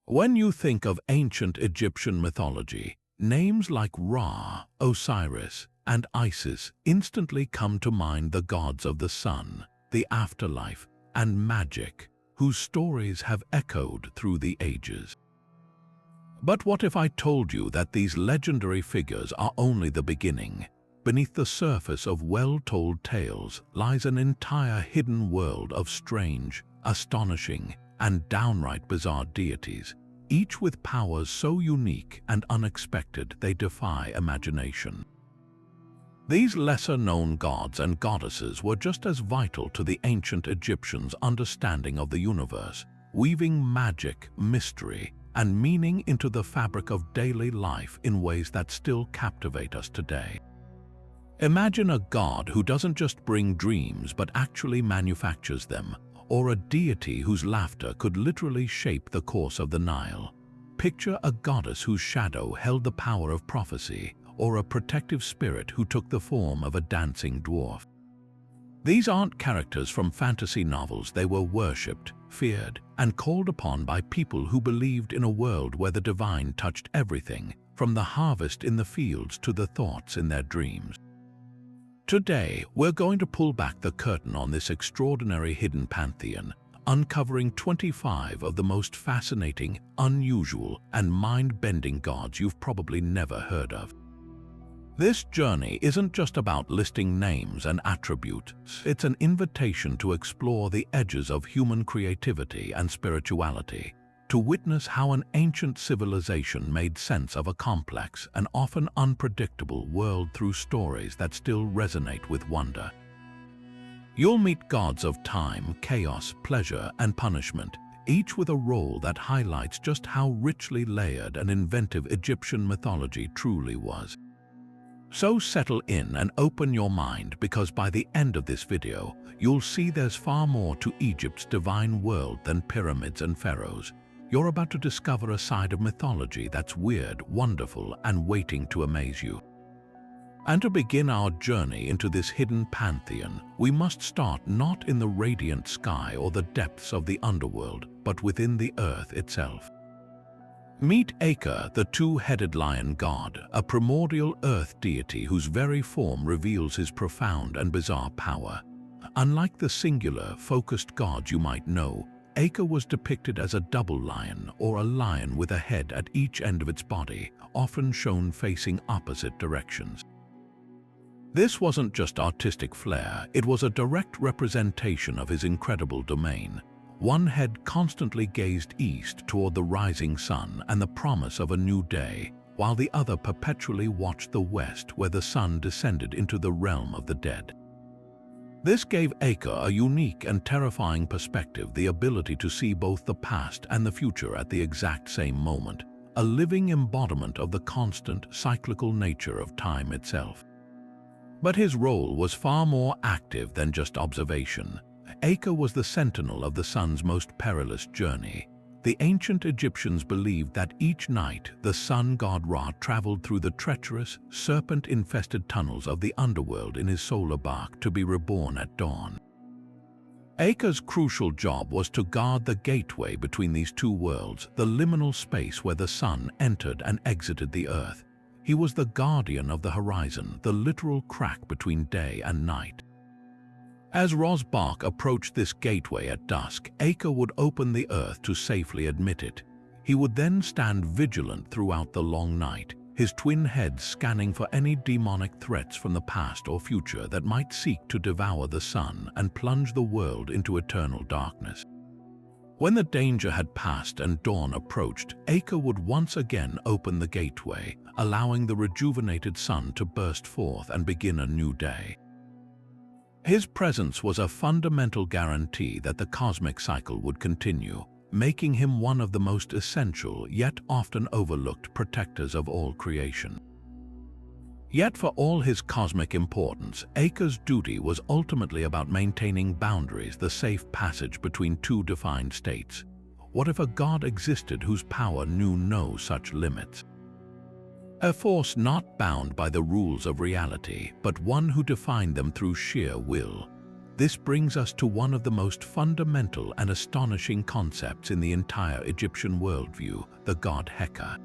When you think of ancient Egyptian mythology, names like Ra, Osiris, and Isis instantly come to mind, the gods of the sun, the afterlife, and magic, whose stories have echoed through the ages. But what if I told you that these legendary figures are only the beginning? Beneath the surface of well-told tales lies an entire hidden world of strange, astonishing, and downright bizarre deities, each with powers so unique and unexpected they defy imagination. These lesser-known gods and goddesses were just as vital to the ancient Egyptians' understanding of the universe, weaving magic, mystery, and meaning into the fabric of daily life in ways that still captivate us today. Imagine a god who doesn't just bring dreams but actually manufactures them, or a deity whose laughter could literally shape the course of the Nile. Picture a goddess whose shadow held the power of prophecy, or a protective spirit who took the form of a dancing dwarf. These aren't characters from fantasy novels. They were worshipped, feared, and called upon by people who believed in a world where the divine touched everything, from the harvest in the fields to the thoughts in their dreams. Today, we're going to pull back the curtain on this extraordinary hidden pantheon, uncovering 25 of the most fascinating, unusual, and mind-bending gods you've probably never heard of. This journey isn't just about listing names and attributes. It's an invitation to explore the edges of human creativity and spirituality, to witness how an ancient civilization made sense of a complex and often unpredictable world through stories that still resonate with wonder. You'll meet gods of time, chaos, pleasure, and punishment, each with a role that highlights just how richly layered and inventive Egyptian mythology truly was. So settle in and open your mind, because by the end of this video, you'll see there's far more to Egypt's divine world than pyramids and pharaohs. You're about to discover a side of mythology that's weird, wonderful, and waiting to amaze you. And to begin our journey into this hidden pantheon, we must start not in the radiant sky or the depths of the underworld, but within the earth itself. Meet Aka, the two-headed lion god, a primordial earth deity whose very form reveals his profound and bizarre power. Unlike the singular, focused gods you might know, Aka was depicted as a double lion, or a lion with a head at each end of its body, often shown facing opposite directions. This wasn't just artistic flair, it was a direct representation of his incredible domain. One head constantly gazed east toward the rising sun and the promise of a new day, while the other perpetually watched the west, where the sun descended into the realm of the dead. This gave Aka a unique and terrifying perspective, the ability to see both the past and the future at the exact same moment, a living embodiment of the constant, cyclical nature of time itself. But his role was far more active than just observation. Aka was the sentinel of the sun's most perilous journey. The ancient Egyptians believed that each night the sun god Ra traveled through the treacherous, serpent-infested tunnels of the underworld in his solar bark to be reborn at dawn. Aka's crucial job was to guard the gateway between these two worlds, the liminal space where the sun entered and exited the earth. He was the guardian of the horizon, the literal crack between day and night. As Ra's bark approached this gateway at dusk, Aka would open the earth to safely admit it. He would then stand vigilant throughout the long night, his twin heads scanning for any demonic threats from the past or future that might seek to devour the sun and plunge the world into eternal darkness. When the danger had passed and dawn approached, Aka would once again open the gateway, allowing the rejuvenated sun to burst forth and begin a new day. His presence was a fundamental guarantee that the cosmic cycle would continue, making him one of the most essential yet often overlooked protectors of all creation. Yet for all his cosmic importance, Aka's duty was ultimately about maintaining boundaries, the safe passage between two defined states. What if a god existed whose power knew no such limits? A force not bound by the rules of reality, but one who defined them through sheer will. This brings us to one of the most fundamental and astonishing concepts in the entire Egyptian worldview, the god Heka.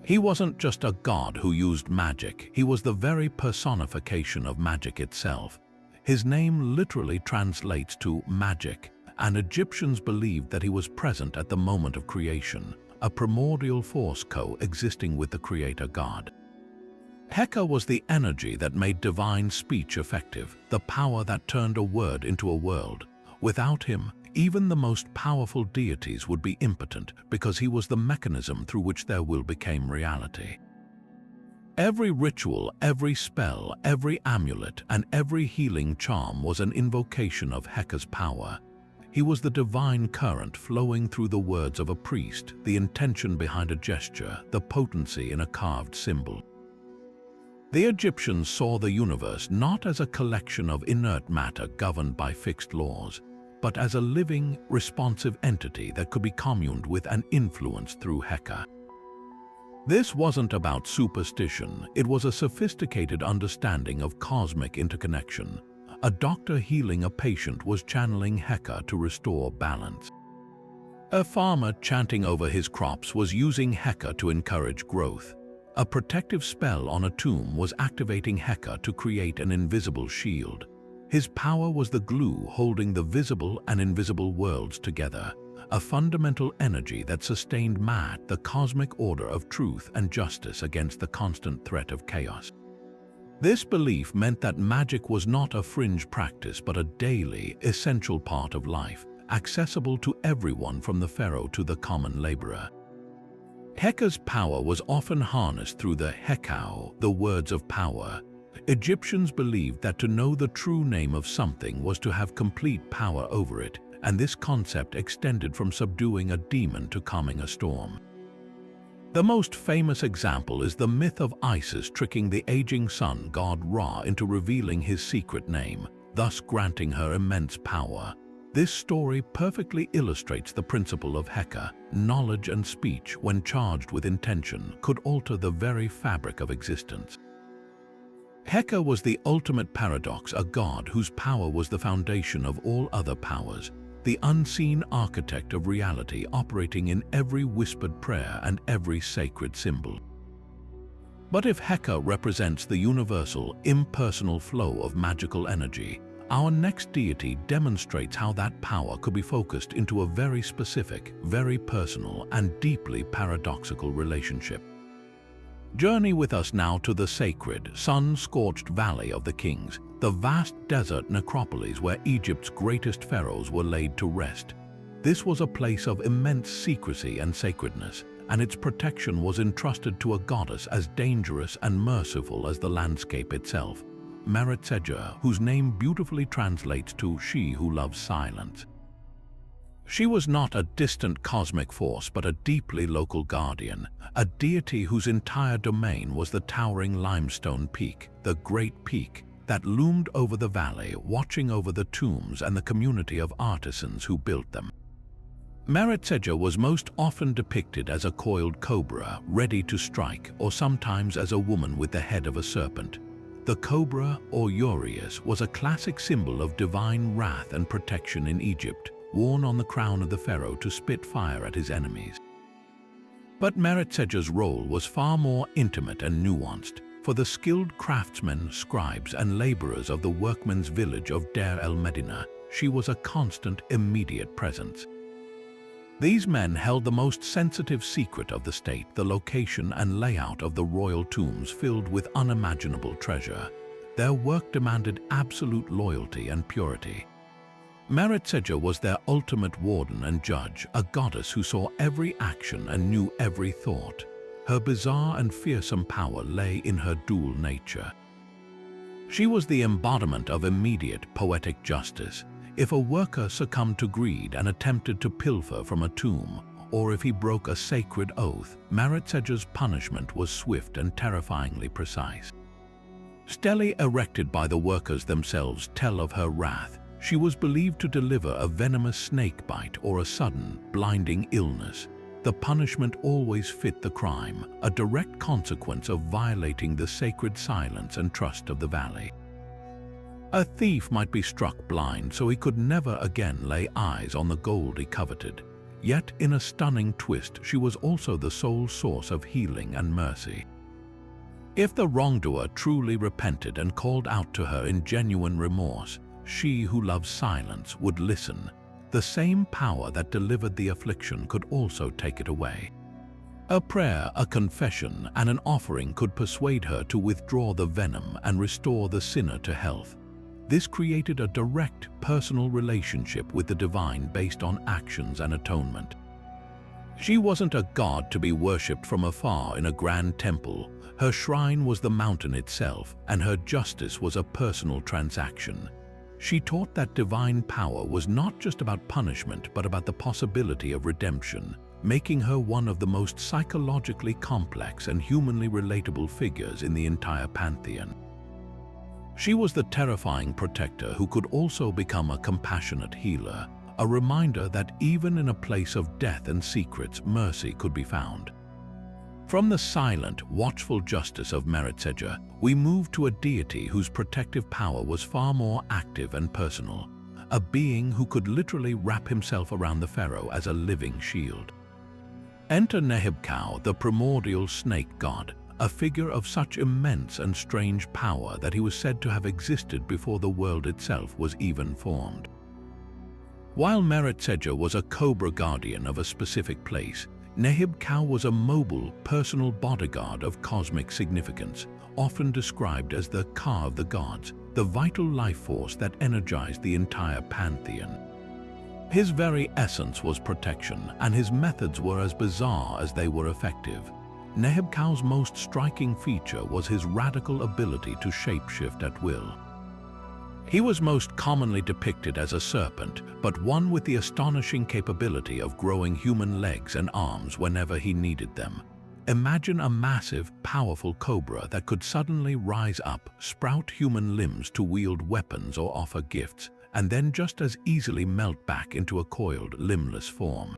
He wasn't just a god who used magic, he was the very personification of magic itself. His name literally translates to magic, and Egyptians believed that he was present at the moment of creation, a primordial force coexisting with the creator god. Heka was the energy that made divine speech effective, the power that turned a word into a world. Without him, even the most powerful deities would be impotent because he was the mechanism through which their will became reality. Every ritual, every spell, every amulet, and every healing charm was an invocation of Heka's power. He was the divine current flowing through the words of a priest, the intention behind a gesture, the potency in a carved symbol. The Egyptians saw the universe not as a collection of inert matter governed by fixed laws, but as a living, responsive entity that could be communed with and influenced through Heka. This wasn't about superstition, it was a sophisticated understanding of cosmic interconnection. A doctor healing a patient was channeling Heka to restore balance. A farmer chanting over his crops was using Heka to encourage growth. A protective spell on a tomb was activating Heka to create an invisible shield. His power was the glue holding the visible and invisible worlds together, a fundamental energy that sustained Maat, the cosmic order of truth and justice against the constant threat of chaos. This belief meant that magic was not a fringe practice but a daily, essential part of life, accessible to everyone from the pharaoh to the common laborer. Heka's power was often harnessed through the Hekau, the words of power. Egyptians believed that to know the true name of something was to have complete power over it, and this concept extended from subduing a demon to calming a storm. The most famous example is the myth of Isis tricking the aging sun god Ra into revealing his secret name, thus granting her immense power. This story perfectly illustrates the principle of Heka. Knowledge and speech, when charged with intention, could alter the very fabric of existence. Heka was the ultimate paradox, a god whose power was the foundation of all other powers, the unseen architect of reality operating in every whispered prayer and every sacred symbol. But if Heka represents the universal, impersonal flow of magical energy, our next deity demonstrates how that power could be focused into a very specific, very personal, and deeply paradoxical relationship. Journey with us now to the sacred, sun-scorched Valley of the Kings, the vast desert necropolis where Egypt's greatest pharaohs were laid to rest. This was a place of immense secrecy and sacredness, and its protection was entrusted to a goddess as dangerous and merciful as the landscape itself, Meretseger, whose name beautifully translates to "she who loves silence." She was not a distant cosmic force but a deeply local guardian, a deity whose entire domain was the towering limestone peak, the Great Peak, that loomed over the valley, watching over the tombs and the community of artisans who built them. Meretseger was most often depicted as a coiled cobra, ready to strike, or sometimes as a woman with the head of a serpent. The cobra, or urias, was a classic symbol of divine wrath and protection in Egypt, worn on the crown of the pharaoh to spit fire at his enemies. But Meretseger's role was far more intimate and nuanced. For the skilled craftsmen, scribes, and laborers of the workmen's village of Deir el-Medina, she was a constant, immediate presence. These men held the most sensitive secret of the state, the location and layout of the royal tombs filled with unimaginable treasure. Their work demanded absolute loyalty and purity. Meretseger was their ultimate warden and judge, a goddess who saw every action and knew every thought. Her bizarre and fearsome power lay in her dual nature. She was the embodiment of immediate, poetic justice. If a worker succumbed to greed and attempted to pilfer from a tomb, or if he broke a sacred oath, Meretseger's punishment was swift and terrifyingly precise. Stelae erected by the workers themselves tell of her wrath. She was believed to deliver a venomous snake bite or a sudden, blinding illness. The punishment always fit the crime, a direct consequence of violating the sacred silence and trust of the valley. A thief might be struck blind so he could never again lay eyes on the gold he coveted. Yet, in a stunning twist, she was also the sole source of healing and mercy. If the wrongdoer truly repented and called out to her in genuine remorse, she who loves silence would listen. The same power that delivered the affliction could also take it away. A prayer, a confession, and an offering could persuade her to withdraw the venom and restore the sinner to health. This created a direct, personal relationship with the divine based on actions and atonement. She wasn't a god to be worshipped from afar in a grand temple. Her shrine was the mountain itself, and her justice was a personal transaction. She taught that divine power was not just about punishment, but about the possibility of redemption, making her one of the most psychologically complex and humanly relatable figures in the entire pantheon. She was the terrifying protector who could also become a compassionate healer, a reminder that even in a place of death and secrets, mercy could be found. From the silent, watchful justice of Meskhenet, we move to a deity whose protective power was far more active and personal, a being who could literally wrap himself around the pharaoh as a living shield. Enter Nehebkau, the primordial snake god, a figure of such immense and strange power that he was said to have existed before the world itself was even formed. While Meskhenet was a cobra guardian of a specific place, Nehebkau was a mobile, personal bodyguard of cosmic significance, often described as the Ka of the gods, the vital life force that energized the entire pantheon. His very essence was protection, and his methods were as bizarre as they were effective. Nehebkau's most striking feature was his radical ability to shapeshift at will. He was most commonly depicted as a serpent, but one with the astonishing capability of growing human legs and arms whenever he needed them. Imagine a massive, powerful cobra that could suddenly rise up, sprout human limbs to wield weapons or offer gifts, and then just as easily melt back into a coiled, limbless form.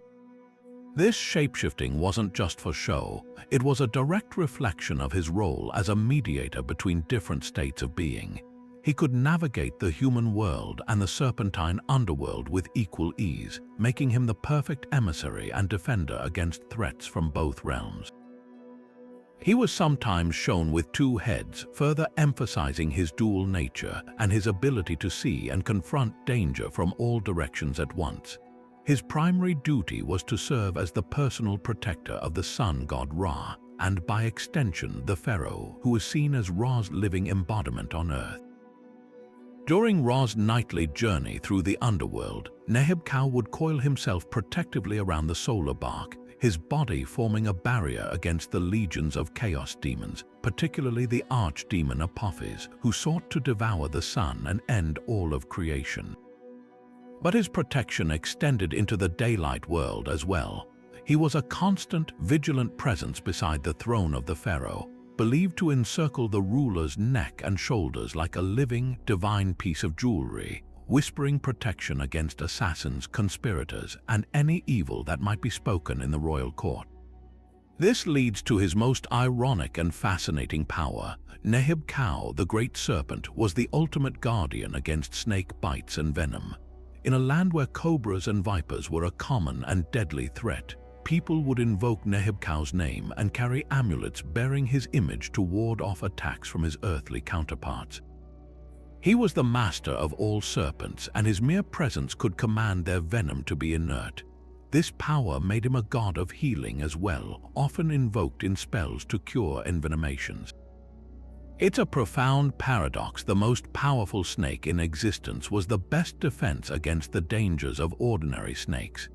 This shapeshifting wasn't just for show, it was a direct reflection of his role as a mediator between different states of being. He could navigate the human world and the serpentine underworld with equal ease, making him the perfect emissary and defender against threats from both realms. He was sometimes shown with two heads, further emphasizing his dual nature and his ability to see and confront danger from all directions at once. His primary duty was to serve as the personal protector of the sun god Ra, and by extension the pharaoh, who was seen as Ra's living embodiment on earth. During Ra's nightly journey through the underworld, Nehebkau would coil himself protectively around the solar bark, his body forming a barrier against the legions of chaos demons, particularly the archdemon Apophis, who sought to devour the sun and end all of creation. But his protection extended into the daylight world as well. He was a constant, vigilant presence beside the throne of the pharaoh, believed to encircle the ruler's neck and shoulders like a living, divine piece of jewelry, whispering protection against assassins, conspirators, and any evil that might be spoken in the royal court. This leads to his most ironic and fascinating power. Nehebkau, the great serpent, was the ultimate guardian against snake bites and venom. In a land where cobras and vipers were a common and deadly threat, people would invoke Nehebkau's name and carry amulets bearing his image to ward off attacks from his earthly counterparts. He was the master of all serpents, and his mere presence could command their venom to be inert. This power made him a god of healing as well, often invoked in spells to cure envenomations. It's a profound paradox. The most powerful snake in existence was the best defense against the dangers of ordinary snakes.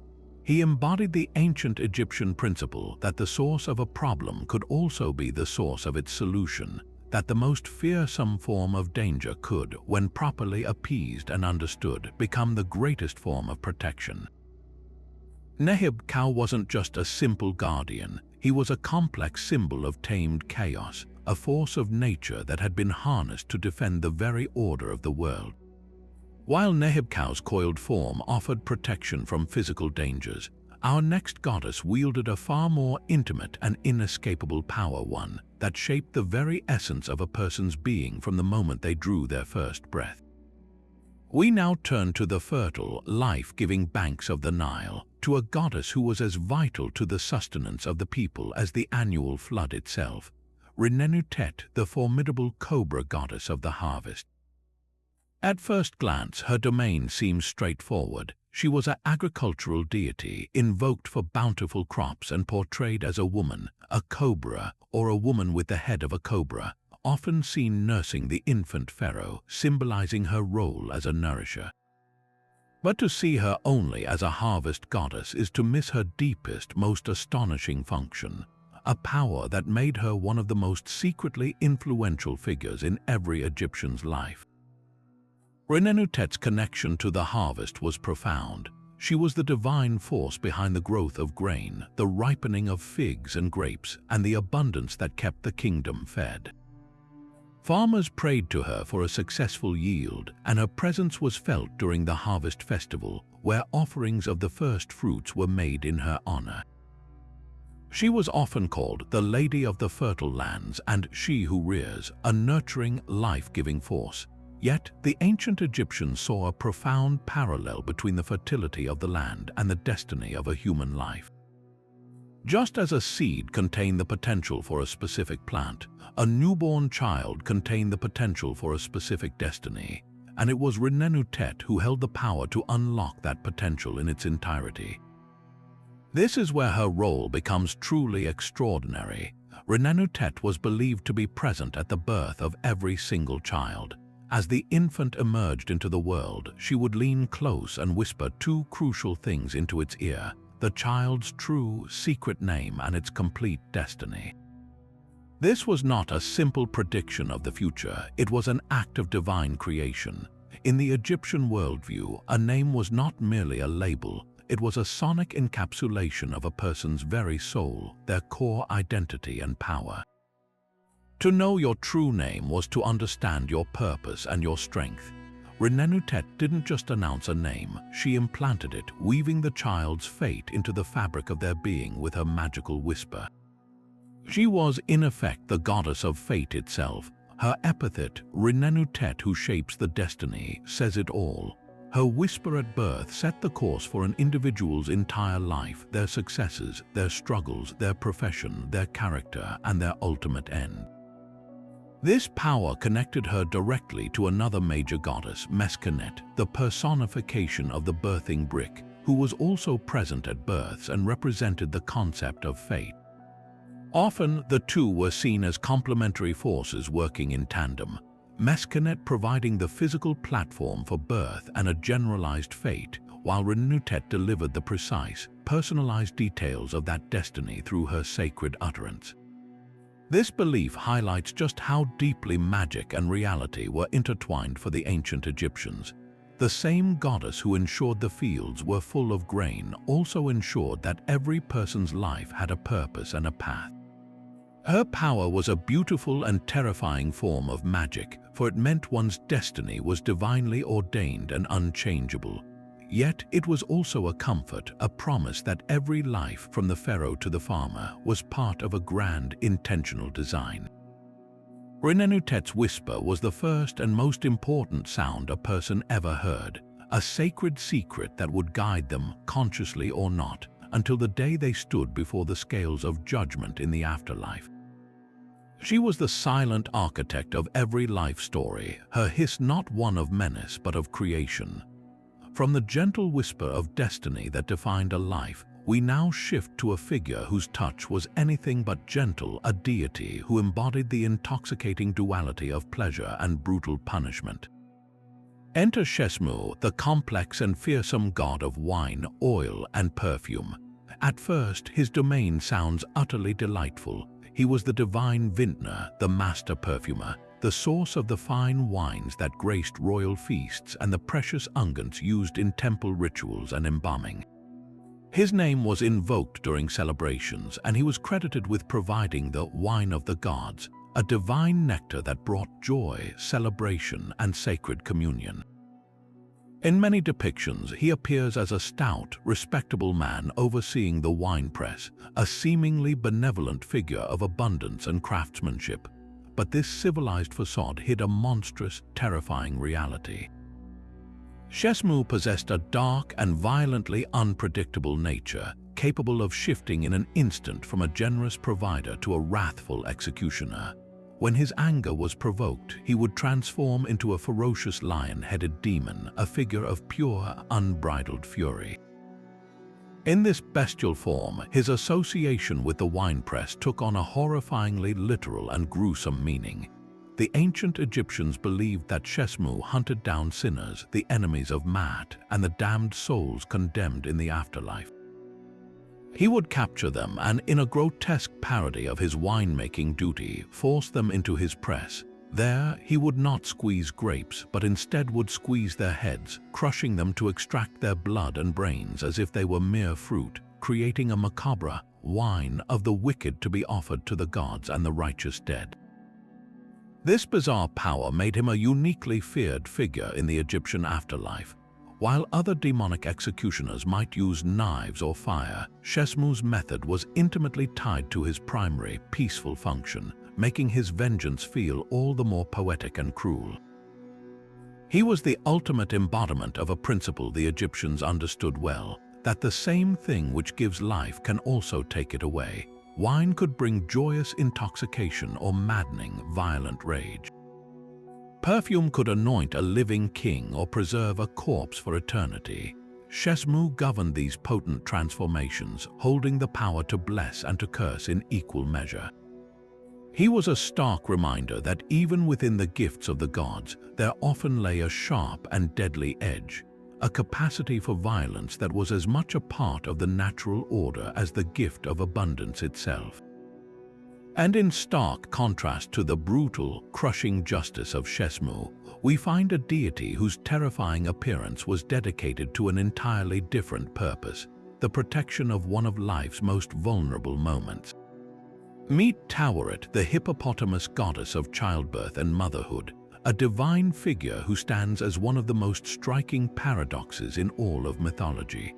He embodied the ancient Egyptian principle that the source of a problem could also be the source of its solution, that the most fearsome form of danger could, when properly appeased and understood, become the greatest form of protection. Nehebkau wasn't just a simple guardian, he was a complex symbol of tamed chaos, a force of nature that had been harnessed to defend the very order of the world. While Nehebkau's coiled form offered protection from physical dangers, our next goddess wielded a far more intimate and inescapable power, one that shaped the very essence of a person's being from the moment they drew their first breath. We now turn to the fertile, life-giving banks of the Nile, to a goddess who was as vital to the sustenance of the people as the annual flood itself, Renenutet, the formidable cobra goddess of the harvest. At first glance, her domain seems straightforward. She was an agricultural deity, invoked for bountiful crops and portrayed as a woman, a cobra, or a woman with the head of a cobra, often seen nursing the infant pharaoh, symbolizing her role as a nourisher. But to see her only as a harvest goddess is to miss her deepest, most astonishing function, a power that made her one of the most secretly influential figures in every Egyptian's life. Renenutet's connection to the harvest was profound. She was the divine force behind the growth of grain, the ripening of figs and grapes, and the abundance that kept the kingdom fed. Farmers prayed to her for a successful yield, and her presence was felt during the harvest festival, where offerings of the first fruits were made in her honor. She was often called the Lady of the Fertile Lands and She Who Rears, a nurturing, life-giving force. Yet, the ancient Egyptians saw a profound parallel between the fertility of the land and the destiny of a human life. Just as a seed contained the potential for a specific plant, a newborn child contained the potential for a specific destiny, and it was Renenutet who held the power to unlock that potential in its entirety. This is where her role becomes truly extraordinary. Renenutet was believed to be present at the birth of every single child. As the infant emerged into the world, she would lean close and whisper two crucial things into its ear: the child's true, secret name and its complete destiny. This was not a simple prediction of the future, it was an act of divine creation. In the Egyptian worldview, a name was not merely a label, it was a sonic encapsulation of a person's very soul, their core identity and power. To know your true name was to understand your purpose and your strength. Renenutet didn't just announce a name, she implanted it, weaving the child's fate into the fabric of their being with her magical whisper. She was, in effect, the goddess of fate itself. Her epithet, Renenutet, who shapes the destiny, says it all. Her whisper at birth set the course for an individual's entire life, their successes, their struggles, their profession, their character, and their ultimate end. This power connected her directly to another major goddess, Meskhenet, the personification of the birthing brick, who was also present at births and represented the concept of fate. Often, the two were seen as complementary forces working in tandem, Meskhenet providing the physical platform for birth and a generalized fate, while Renenutet delivered the precise, personalized details of that destiny through her sacred utterance. This belief highlights just how deeply magic and reality were intertwined for the ancient Egyptians. The same goddess who ensured the fields were full of grain also ensured that every person's life had a purpose and a path. Her power was a beautiful and terrifying form of magic, for it meant one's destiny was divinely ordained and unchangeable. Yet it was also a comfort, a promise that every life, from the pharaoh to the farmer, was part of a grand, intentional design. Renenutet's whisper was the first and most important sound a person ever heard, a sacred secret that would guide them, consciously or not, until the day they stood before the scales of judgment in the afterlife. She was the silent architect of every life story, her hiss not one of menace but of creation. From the gentle whisper of destiny that defined a life, we now shift to a figure whose touch was anything but gentle, a deity who embodied the intoxicating duality of pleasure and brutal punishment. Enter Shesmu, the complex and fearsome god of wine, oil, and perfume. At first, his domain sounds utterly delightful. He was the divine vintner, the master perfumer, the source of the fine wines that graced royal feasts and the precious unguents used in temple rituals and embalming. His name was invoked during celebrations, and he was credited with providing the wine of the gods, a divine nectar that brought joy, celebration, and sacred communion. In many depictions, he appears as a stout, respectable man overseeing the winepress, a seemingly benevolent figure of abundance and craftsmanship. But this civilized facade hid a monstrous, terrifying reality. Shesmu possessed a dark and violently unpredictable nature, capable of shifting in an instant from a generous provider to a wrathful executioner. When his anger was provoked, he would transform into a ferocious lion-headed demon, a figure of pure, unbridled fury. In this bestial form, his association with the winepress took on a horrifyingly literal and gruesome meaning. The ancient Egyptians believed that Shesmu hunted down sinners, the enemies of Maat, and the damned souls condemned in the afterlife. He would capture them and, in a grotesque parody of his winemaking duty, force them into his press. There, he would not squeeze grapes, but instead would squeeze their heads, crushing them to extract their blood and brains as if they were mere fruit, creating a macabre wine of the wicked to be offered to the gods and the righteous dead. This bizarre power made him a uniquely feared figure in the Egyptian afterlife. While other demonic executioners might use knives or fire, Shesmu's method was intimately tied to his primary, peaceful function, making his vengeance feel all the more poetic and cruel. He was the ultimate embodiment of a principle the Egyptians understood well, that the same thing which gives life can also take it away. Wine could bring joyous intoxication or maddening, violent rage. Perfume could anoint a living king or preserve a corpse for eternity. Shesmu governed these potent transformations, holding the power to bless and to curse in equal measure. He was a stark reminder that even within the gifts of the gods, there often lay a sharp and deadly edge, a capacity for violence that was as much a part of the natural order as the gift of abundance itself. And in stark contrast to the brutal, crushing justice of Shesmu, we find a deity whose terrifying appearance was dedicated to an entirely different purpose, the protection of one of life's most vulnerable moments. Meet Taweret, the hippopotamus goddess of childbirth and motherhood, a divine figure who stands as one of the most striking paradoxes in all of mythology.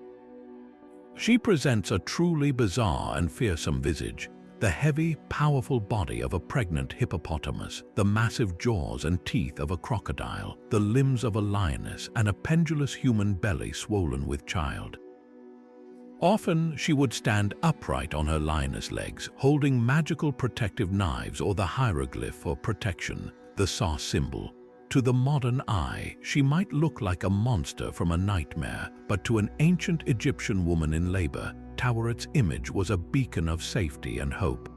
She presents a truly bizarre and fearsome visage, the heavy, powerful body of a pregnant hippopotamus, the massive jaws and teeth of a crocodile, the limbs of a lioness, and a pendulous human belly swollen with child. Often, she would stand upright on her lioness legs, holding magical protective knives or the hieroglyph for protection, the Sa symbol. To the modern eye, she might look like a monster from a nightmare, but to an ancient Egyptian woman in labor, Taweret's image was a beacon of safety and hope.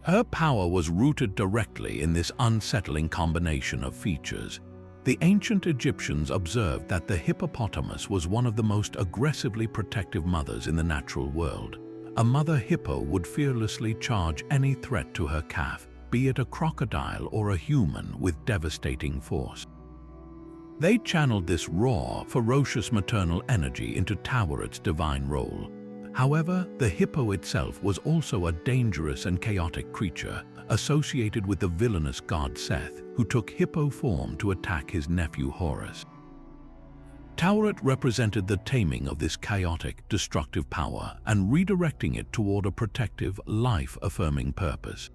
Her power was rooted directly in this unsettling combination of features. The ancient Egyptians observed that the hippopotamus was one of the most aggressively protective mothers in the natural world. A mother hippo would fearlessly charge any threat to her calf, be it a crocodile or a human, with devastating force. They channeled this raw, ferocious maternal energy into Taweret's divine role. However, the hippo itself was also a dangerous and chaotic creature, associated with the villainous god Seth, who took hippo form to attack his nephew Horus. Taweret represented the taming of this chaotic, destructive power and redirecting it toward a protective, life-affirming purpose.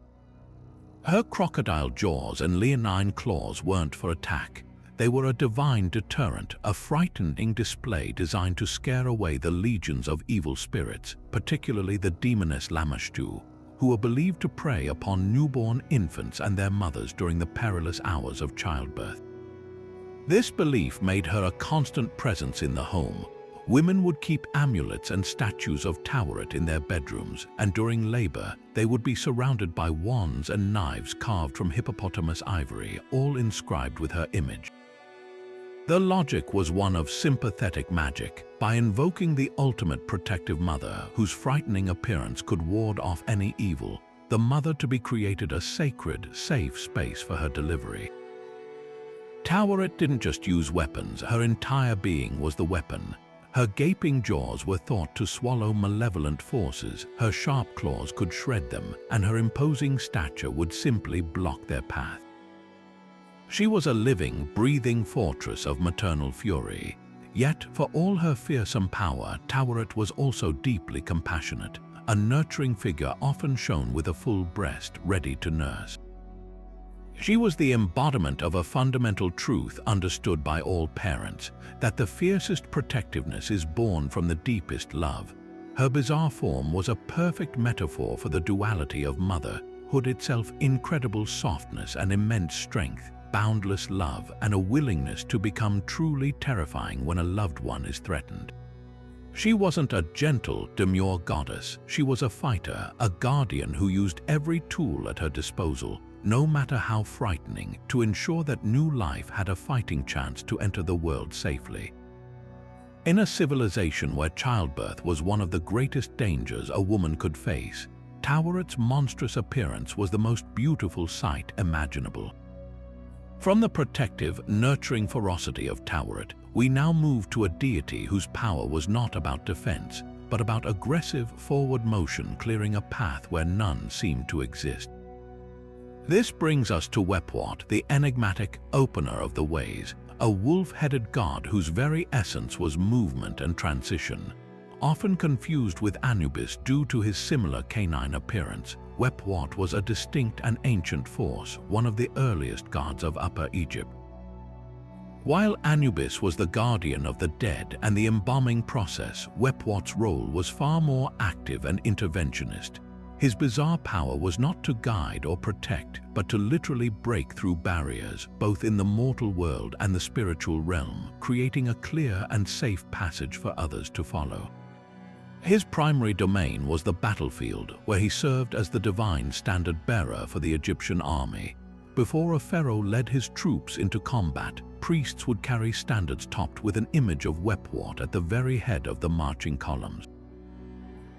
Her crocodile jaws and leonine claws weren't for attack. They were a divine deterrent, a frightening display designed to scare away the legions of evil spirits, particularly the demoness Lamashtu, who were believed to prey upon newborn infants and their mothers during the perilous hours of childbirth. This belief made her a constant presence in the home. Women would keep amulets and statues of Taweret in their bedrooms, and during labor, they would be surrounded by wands and knives carved from hippopotamus ivory, all inscribed with her image. The logic was one of sympathetic magic. By invoking the ultimate protective mother, whose frightening appearance could ward off any evil, the mother to be created a sacred, safe space for her delivery. Taweret didn't just use weapons, her entire being was the weapon. Her gaping jaws were thought to swallow malevolent forces, her sharp claws could shred them, and her imposing stature would simply block their path. She was a living, breathing fortress of maternal fury. Yet, for all her fearsome power, Taweret was also deeply compassionate, a nurturing figure often shown with a full breast ready to nurse. She was the embodiment of a fundamental truth understood by all parents, that the fiercest protectiveness is born from the deepest love. Her bizarre form was a perfect metaphor for the duality of motherhood itself: incredible softness and immense strength, boundless love, and a willingness to become truly terrifying when a loved one is threatened. She wasn't a gentle, demure goddess. She was a fighter, a guardian who used every tool at her disposal, no matter how frightening, to ensure that new life had a fighting chance to enter the world safely. In a civilization where childbirth was one of the greatest dangers a woman could face, Taweret monstrous appearance was the most beautiful sight imaginable. From the protective, nurturing ferocity of Taweret, we now move to a deity whose power was not about defense, but about aggressive forward motion, clearing a path where none seemed to exist. This brings us to Wepwat, the enigmatic opener of the ways, a wolf-headed god whose very essence was movement and transition. Often confused with Anubis due to his similar canine appearance, Wepwat was a distinct and ancient force, one of the earliest gods of Upper Egypt. While Anubis was the guardian of the dead and the embalming process, Wepwat's role was far more active and interventionist. His bizarre power was not to guide or protect, but to literally break through barriers, both in the mortal world and the spiritual realm, creating a clear and safe passage for others to follow. His primary domain was the battlefield, where he served as the divine standard-bearer for the Egyptian army. Before a pharaoh led his troops into combat, priests would carry standards topped with an image of Wepwat at the very head of the marching columns.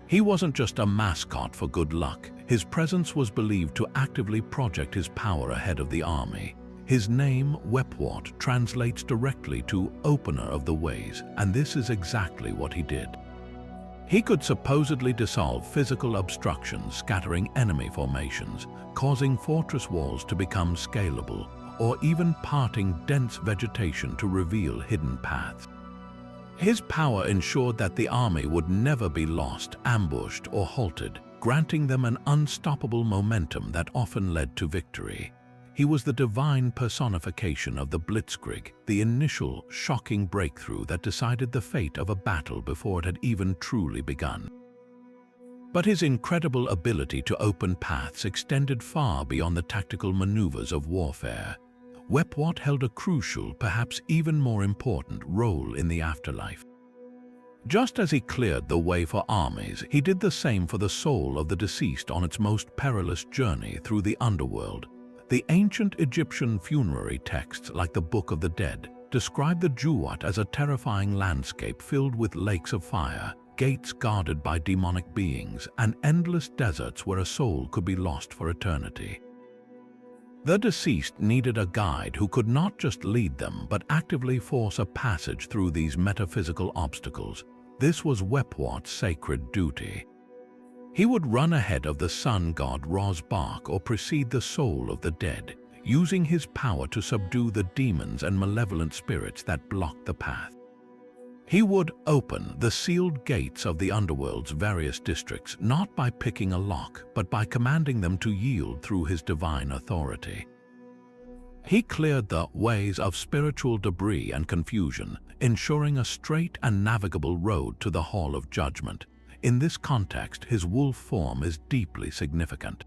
He wasn't just a mascot for good luck. His presence was believed to actively project his power ahead of the army. His name, Wepwat, translates directly to opener of the ways, and this is exactly what he did. He could supposedly dissolve physical obstructions, scattering enemy formations, causing fortress walls to become scalable, or even parting dense vegetation to reveal hidden paths. His power ensured that the army would never be lost, ambushed, or halted, granting them an unstoppable momentum that often led to victory. He was the divine personification of the blitzkrieg, the initial, shocking breakthrough that decided the fate of a battle before it had even truly begun. But his incredible ability to open paths extended far beyond the tactical maneuvers of warfare. Wepwat held a crucial, perhaps even more important, role in the afterlife. Just as he cleared the way for armies, he did the same for the soul of the deceased on its most perilous journey through the underworld. The ancient Egyptian funerary texts, like the Book of the Dead, describe the Juwat as a terrifying landscape filled with lakes of fire, gates guarded by demonic beings, and endless deserts where a soul could be lost for eternity. The deceased needed a guide who could not just lead them, but actively force a passage through these metaphysical obstacles. This was Wepwat's sacred duty. He would run ahead of the sun god Ra's bark or precede the soul of the dead, using his power to subdue the demons and malevolent spirits that blocked the path. He would open the sealed gates of the underworld's various districts, not by picking a lock, but by commanding them to yield through his divine authority. He cleared the ways of spiritual debris and confusion, ensuring a straight and navigable road to the Hall of Judgment. In this context, his wolf form is deeply significant.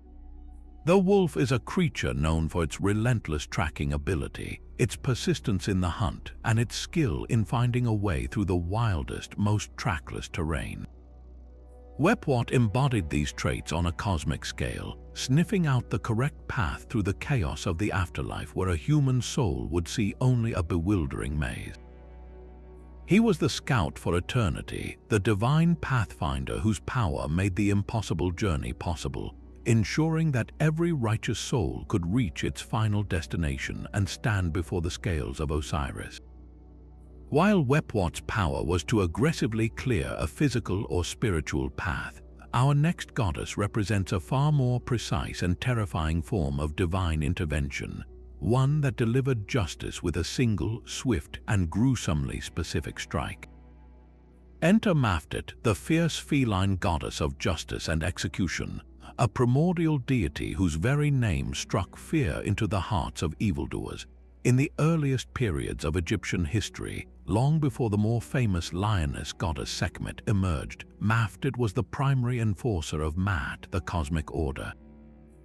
The wolf is a creature known for its relentless tracking ability, its persistence in the hunt, and its skill in finding a way through the wildest, most trackless terrain. Wepwat embodied these traits on a cosmic scale, sniffing out the correct path through the chaos of the afterlife where a human soul would see only a bewildering maze. He was the scout for eternity, the divine pathfinder whose power made the impossible journey possible, ensuring that every righteous soul could reach its final destination and stand before the scales of Osiris. While Wepwat's power was to aggressively clear a physical or spiritual path, our next goddess represents a far more precise and terrifying form of divine intervention, one that delivered justice with a single, swift, and gruesomely specific strike. Enter Maftet, the fierce feline goddess of justice and execution, a primordial deity whose very name struck fear into the hearts of evildoers. In the earliest periods of Egyptian history, long before the more famous lioness goddess Sekhmet emerged, Maftit was the primary enforcer of Maat, the cosmic order.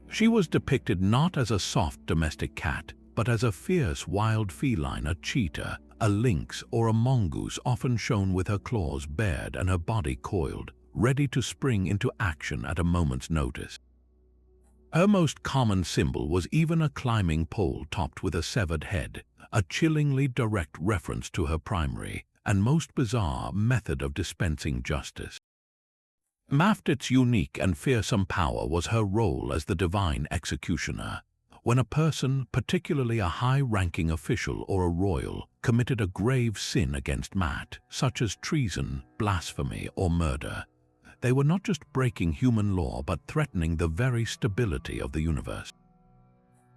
She was depicted not as a soft domestic cat, but as a fierce wild feline, a cheetah, a lynx, or a mongoose, often shown with her claws bared and her body coiled, ready to spring into action at a moment's notice. Her most common symbol was even a climbing pole topped with a severed head, a chillingly direct reference to her primary and most bizarre method of dispensing justice. Maftit's unique and fearsome power was her role as the divine executioner. When a person, particularly a high-ranking official or a royal, committed a grave sin against Maat, such as treason, blasphemy, or murder, they were not just breaking human law but threatening the very stability of the universe.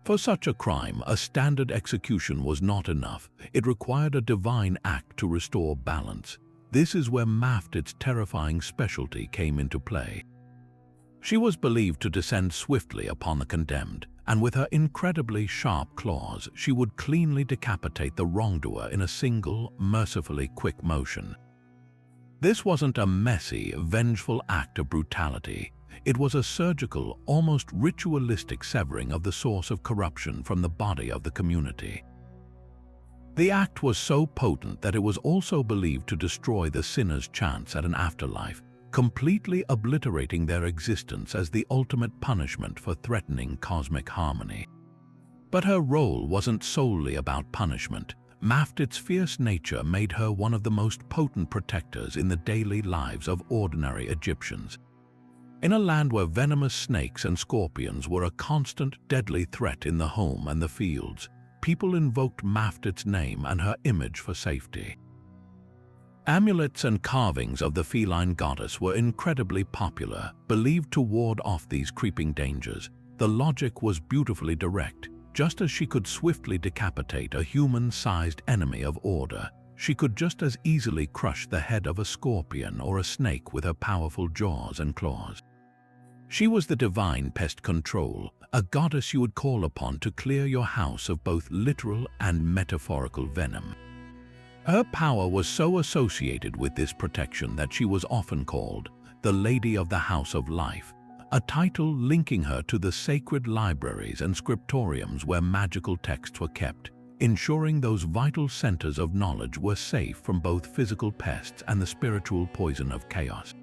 For such a crime, a standard execution was not enough. It required a divine act to restore balance. This is where Maftit's terrifying specialty came into play. She was believed to descend swiftly upon the condemned, and with her incredibly sharp claws, she would cleanly decapitate the wrongdoer in a single, mercifully quick motion. This wasn't a messy, vengeful act of brutality. It was a surgical, almost ritualistic severing of the source of corruption from the body of the community. The act was so potent that it was also believed to destroy the sinner's chance at an afterlife, completely obliterating their existence as the ultimate punishment for threatening cosmic harmony. But her role wasn't solely about punishment. Maftit's fierce nature made her one of the most potent protectors in the daily lives of ordinary Egyptians. In a land where venomous snakes and scorpions were a constant, deadly threat in the home and the fields, people invoked Maftit's name and her image for safety. Amulets and carvings of the feline goddess were incredibly popular, believed to ward off these creeping dangers. The logic was beautifully direct. Just as she could swiftly decapitate a human-sized enemy of order, she could just as easily crush the head of a scorpion or a snake with her powerful jaws and claws. She was the divine pest control, a goddess you would call upon to clear your house of both literal and metaphorical venom. Her power was so associated with this protection that she was often called the Lady of the House of Life, a title linking her to the sacred libraries and scriptoriums where magical texts were kept, ensuring those vital centers of knowledge were safe from both physical pests and the spiritual poison of chaos.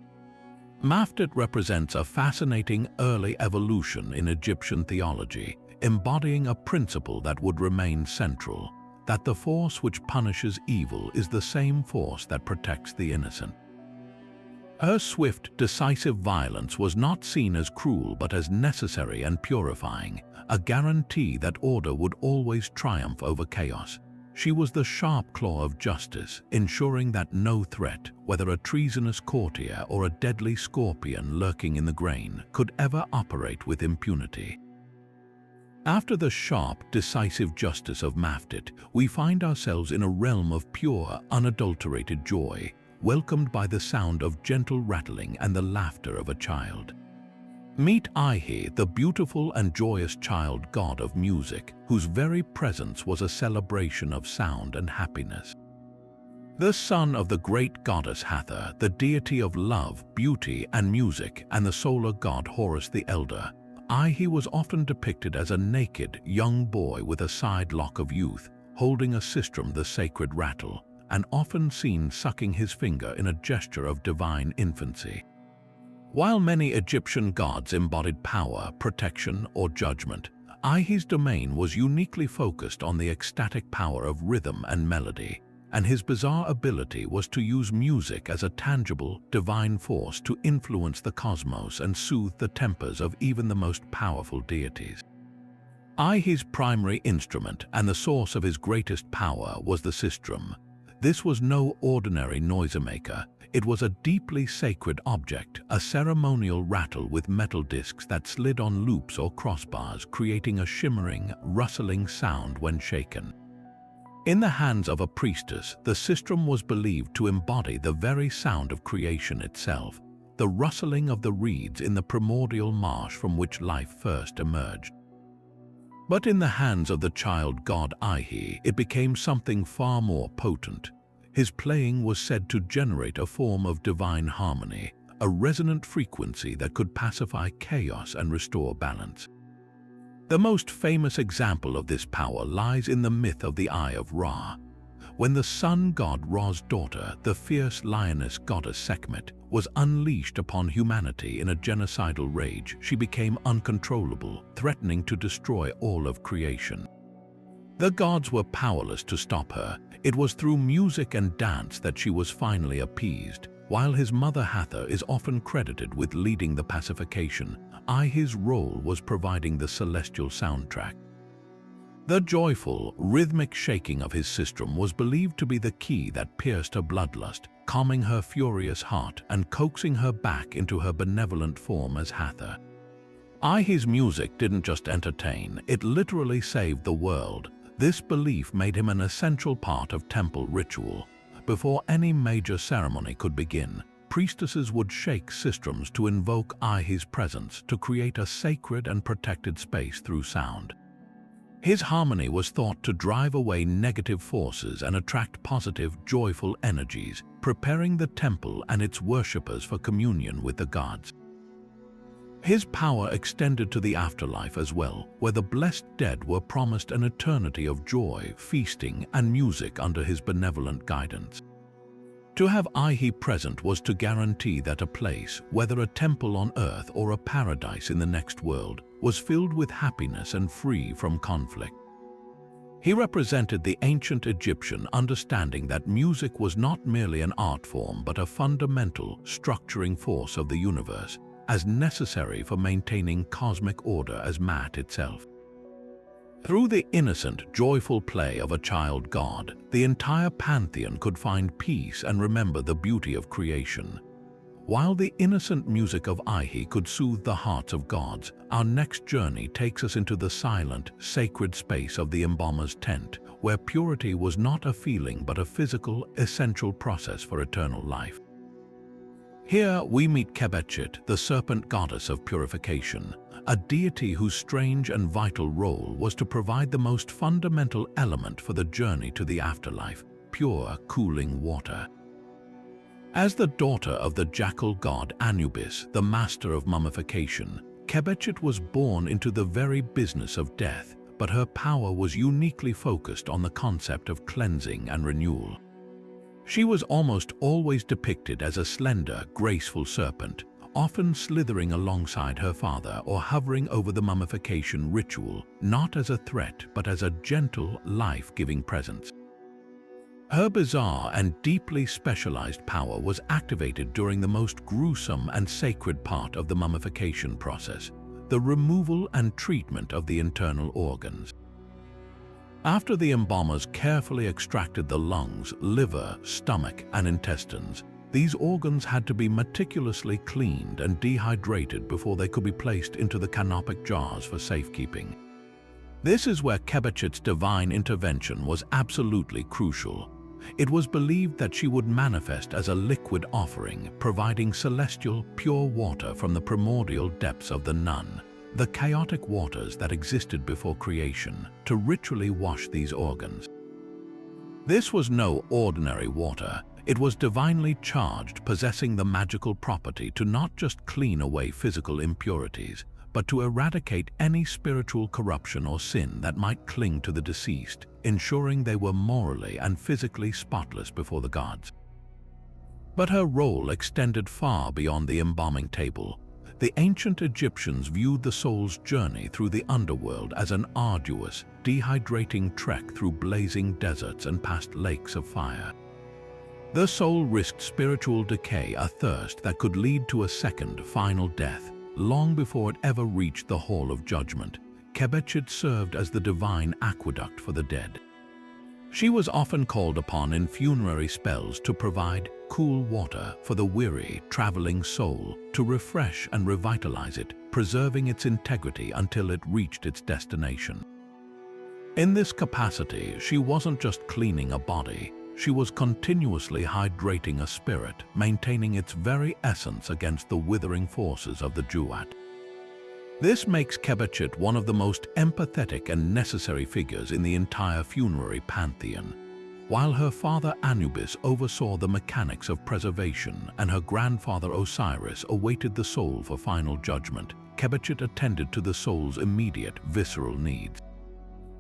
Maftit represents a fascinating early evolution in Egyptian theology, embodying a principle that would remain central, that the force which punishes evil is the same force that protects the innocent. Her swift, decisive violence was not seen as cruel but as necessary and purifying, a guarantee that order would always triumph over chaos. She was the sharp claw of justice, ensuring that no threat, whether a treasonous courtier or a deadly scorpion lurking in the grain, could ever operate with impunity. After the sharp, decisive justice of Maftit, we find ourselves in a realm of pure, unadulterated joy, welcomed by the sound of gentle rattling and the laughter of a child. Meet Ihi, the beautiful and joyous child god of music, whose very presence was a celebration of sound and happiness. The son of the great goddess Hathor, the deity of love, beauty, and music, and the solar god Horus the Elder, Ihi was often depicted as a naked, young boy with a side lock of youth, holding a sistrum, the sacred rattle, and often seen sucking his finger in a gesture of divine infancy. While many Egyptian gods embodied power, protection, or judgment, Ihi's domain was uniquely focused on the ecstatic power of rhythm and melody, and his bizarre ability was to use music as a tangible, divine force to influence the cosmos and soothe the tempers of even the most powerful deities. Ihi's primary instrument and the source of his greatest power was the sistrum. This was no ordinary noisemaker. It was a deeply sacred object, a ceremonial rattle with metal discs that slid on loops or crossbars, creating a shimmering, rustling sound when shaken. In the hands of a priestess, the sistrum was believed to embody the very sound of creation itself, the rustling of the reeds in the primordial marsh from which life first emerged. But in the hands of the child god Ihi, it became something far more potent. His playing was said to generate a form of divine harmony, a resonant frequency that could pacify chaos and restore balance. The most famous example of this power lies in the myth of the Eye of Ra. When the sun god Ra's daughter, the fierce lioness goddess Sekhmet, was unleashed upon humanity in a genocidal rage, she became uncontrollable, threatening to destroy all of creation. The gods were powerless to stop her. It was through music and dance that she was finally appeased. While his mother Hathor is often credited with leading the pacification, Ihi's role was providing the celestial soundtrack. The joyful, rhythmic shaking of his sistrum was believed to be the key that pierced her bloodlust, calming her furious heart and coaxing her back into her benevolent form as Hathor. Ihi's music didn't just entertain, it literally saved the world. This belief made him an essential part of temple ritual. Before any major ceremony could begin, priestesses would shake sistrums to invoke Ihi's presence to create a sacred and protected space through sound. His harmony was thought to drive away negative forces and attract positive, joyful energies, preparing the temple and its worshippers for communion with the gods. His power extended to the afterlife as well, where the blessed dead were promised an eternity of joy, feasting, and music under his benevolent guidance. To have Ihi present was to guarantee that a place, whether a temple on earth or a paradise in the next world, was filled with happiness and free from conflict. He represented the ancient Egyptian understanding that music was not merely an art form but a fundamental, structuring force of the universe, as necessary for maintaining cosmic order as Maat itself. Through the innocent, joyful play of a child god, the entire pantheon could find peace and remember the beauty of creation. While the innocent music of Ihi could soothe the hearts of gods, our next journey takes us into the silent, sacred space of the embalmer's tent, where purity was not a feeling but a physical, essential process for eternal life. Here we meet Khebetchit, the serpent goddess of purification, a deity whose strange and vital role was to provide the most fundamental element for the journey to the afterlife: pure, cooling water. As the daughter of the jackal god Anubis, the master of mummification, Khebetchit was born into the very business of death, but her power was uniquely focused on the concept of cleansing and renewal. She was almost always depicted as a slender, graceful serpent, often slithering alongside her father or hovering over the mummification ritual, not as a threat but as a gentle, life-giving presence. Her bizarre and deeply specialized power was activated during the most gruesome and sacred part of the mummification process, the removal and treatment of the internal organs. After the embalmers carefully extracted the lungs, liver, stomach, and intestines, these organs had to be meticulously cleaned and dehydrated before they could be placed into the canopic jars for safekeeping. This is where Khebetchit's divine intervention was absolutely crucial. It was believed that she would manifest as a liquid offering, providing celestial, pure water from the primordial depths of the Nun, the chaotic waters that existed before creation, to ritually wash these organs. This was no ordinary water. It was divinely charged, possessing the magical property to not just clean away physical impurities, but to eradicate any spiritual corruption or sin that might cling to the deceased, ensuring they were morally and physically spotless before the gods. But her role extended far beyond the embalming table. The ancient Egyptians viewed the soul's journey through the underworld as an arduous, dehydrating trek through blazing deserts and past lakes of fire. The soul risked spiritual decay, a thirst that could lead to a second, final death, long before it ever reached the Hall of Judgment. Khebetchit served as the divine aqueduct for the dead. She was often called upon in funerary spells to provide cool water for the weary, traveling soul, to refresh and revitalize it, preserving its integrity until it reached its destination. In this capacity, she wasn't just cleaning a body. she was continuously hydrating a spirit, maintaining its very essence against the withering forces of the Duat. This makes Khebetchit one of the most empathetic and necessary figures in the entire funerary pantheon. While her father Anubis oversaw the mechanics of preservation and her grandfather Osiris awaited the soul for final judgment, Khebetchit attended to the soul's immediate, visceral needs.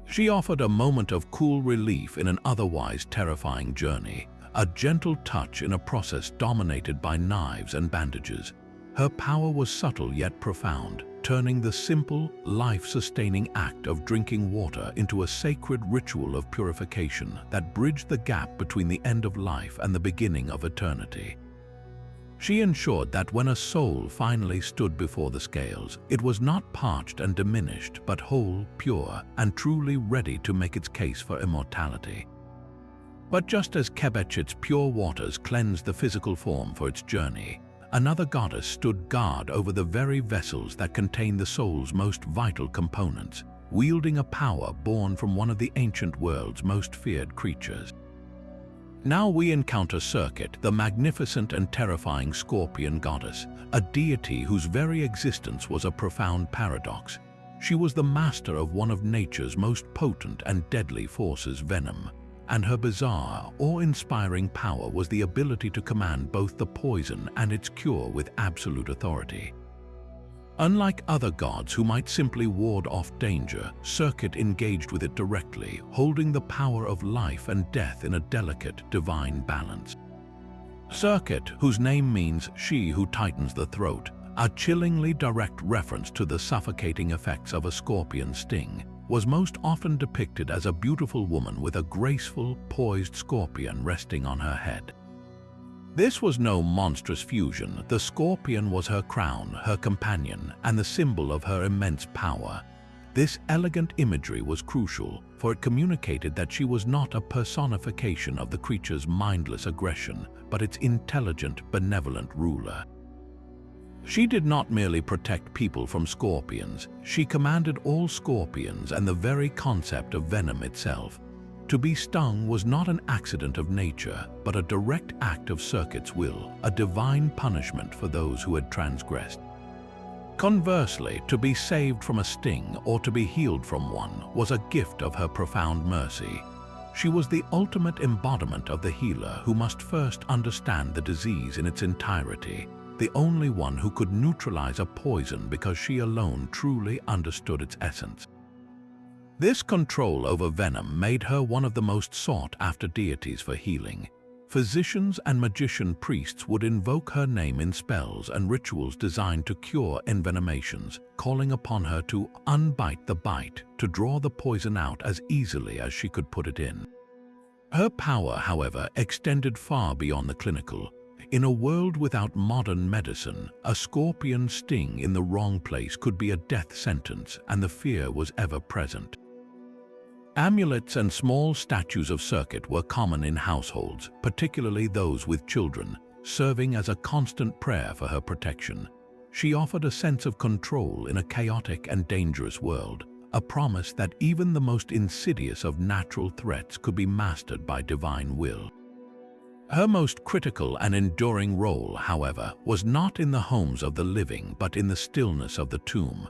She offered a moment of cool relief in an otherwise terrifying journey, a gentle touch in a process dominated by knives and bandages. Her power was subtle yet profound, turning the simple, life-sustaining act of drinking water into a sacred ritual of purification that bridged the gap between the end of life and the beginning of eternity. She ensured that when a soul finally stood before the scales, it was not parched and diminished, but whole, pure, and truly ready to make its case for immortality. But just as Khebetchit's pure waters cleansed the physical form for its journey, another goddess stood guard over the very vessels that contain the soul's most vital components, wielding a power born from one of the ancient world's most feared creatures. Now we encounter Serket, the magnificent and terrifying scorpion goddess, a deity whose very existence was a profound paradox. She was the master of one of nature's most potent and deadly forces, venom, and her bizarre, awe-inspiring power was the ability to command both the poison and its cure with absolute authority. Unlike other gods who might simply ward off danger, Serket engaged with it directly, holding the power of life and death in a delicate, divine balance. Serket, whose name means "she who tightens the throat," a chillingly direct reference to the suffocating effects of a scorpion's sting, was most often depicted as a beautiful woman with a graceful, poised scorpion resting on her head. This was no monstrous fusion. The scorpion was her crown, her companion, and the symbol of her immense power. This elegant imagery was crucial, for it communicated that she was not a personification of the creature's mindless aggression, but its intelligent, benevolent ruler. She did not merely protect people from scorpions, she commanded all scorpions and the very concept of venom itself. To be stung was not an accident of nature, but a direct act of Serket's will, a divine punishment for those who had transgressed. Conversely, to be saved from a sting or to be healed from one was a gift of her profound mercy. She was the ultimate embodiment of the healer who must first understand the disease in its entirety, the only one who could neutralize a poison because she alone truly understood its essence. This control over venom made her one of the most sought-after deities for healing. Physicians and magician priests would invoke her name in spells and rituals designed to cure envenomations, calling upon her to unbite the bite, to draw the poison out as easily as she could put it in. Her power, however, extended far beyond the clinical. In a world without modern medicine, a scorpion sting in the wrong place could be a death sentence, and the fear was ever present. Amulets and small statues of Serket were common in households, particularly those with children, serving as a constant prayer for her protection. She offered a sense of control in a chaotic and dangerous world, a promise that even the most insidious of natural threats could be mastered by divine will. Her most critical and enduring role, however, was not in the homes of the living but in the stillness of the tomb.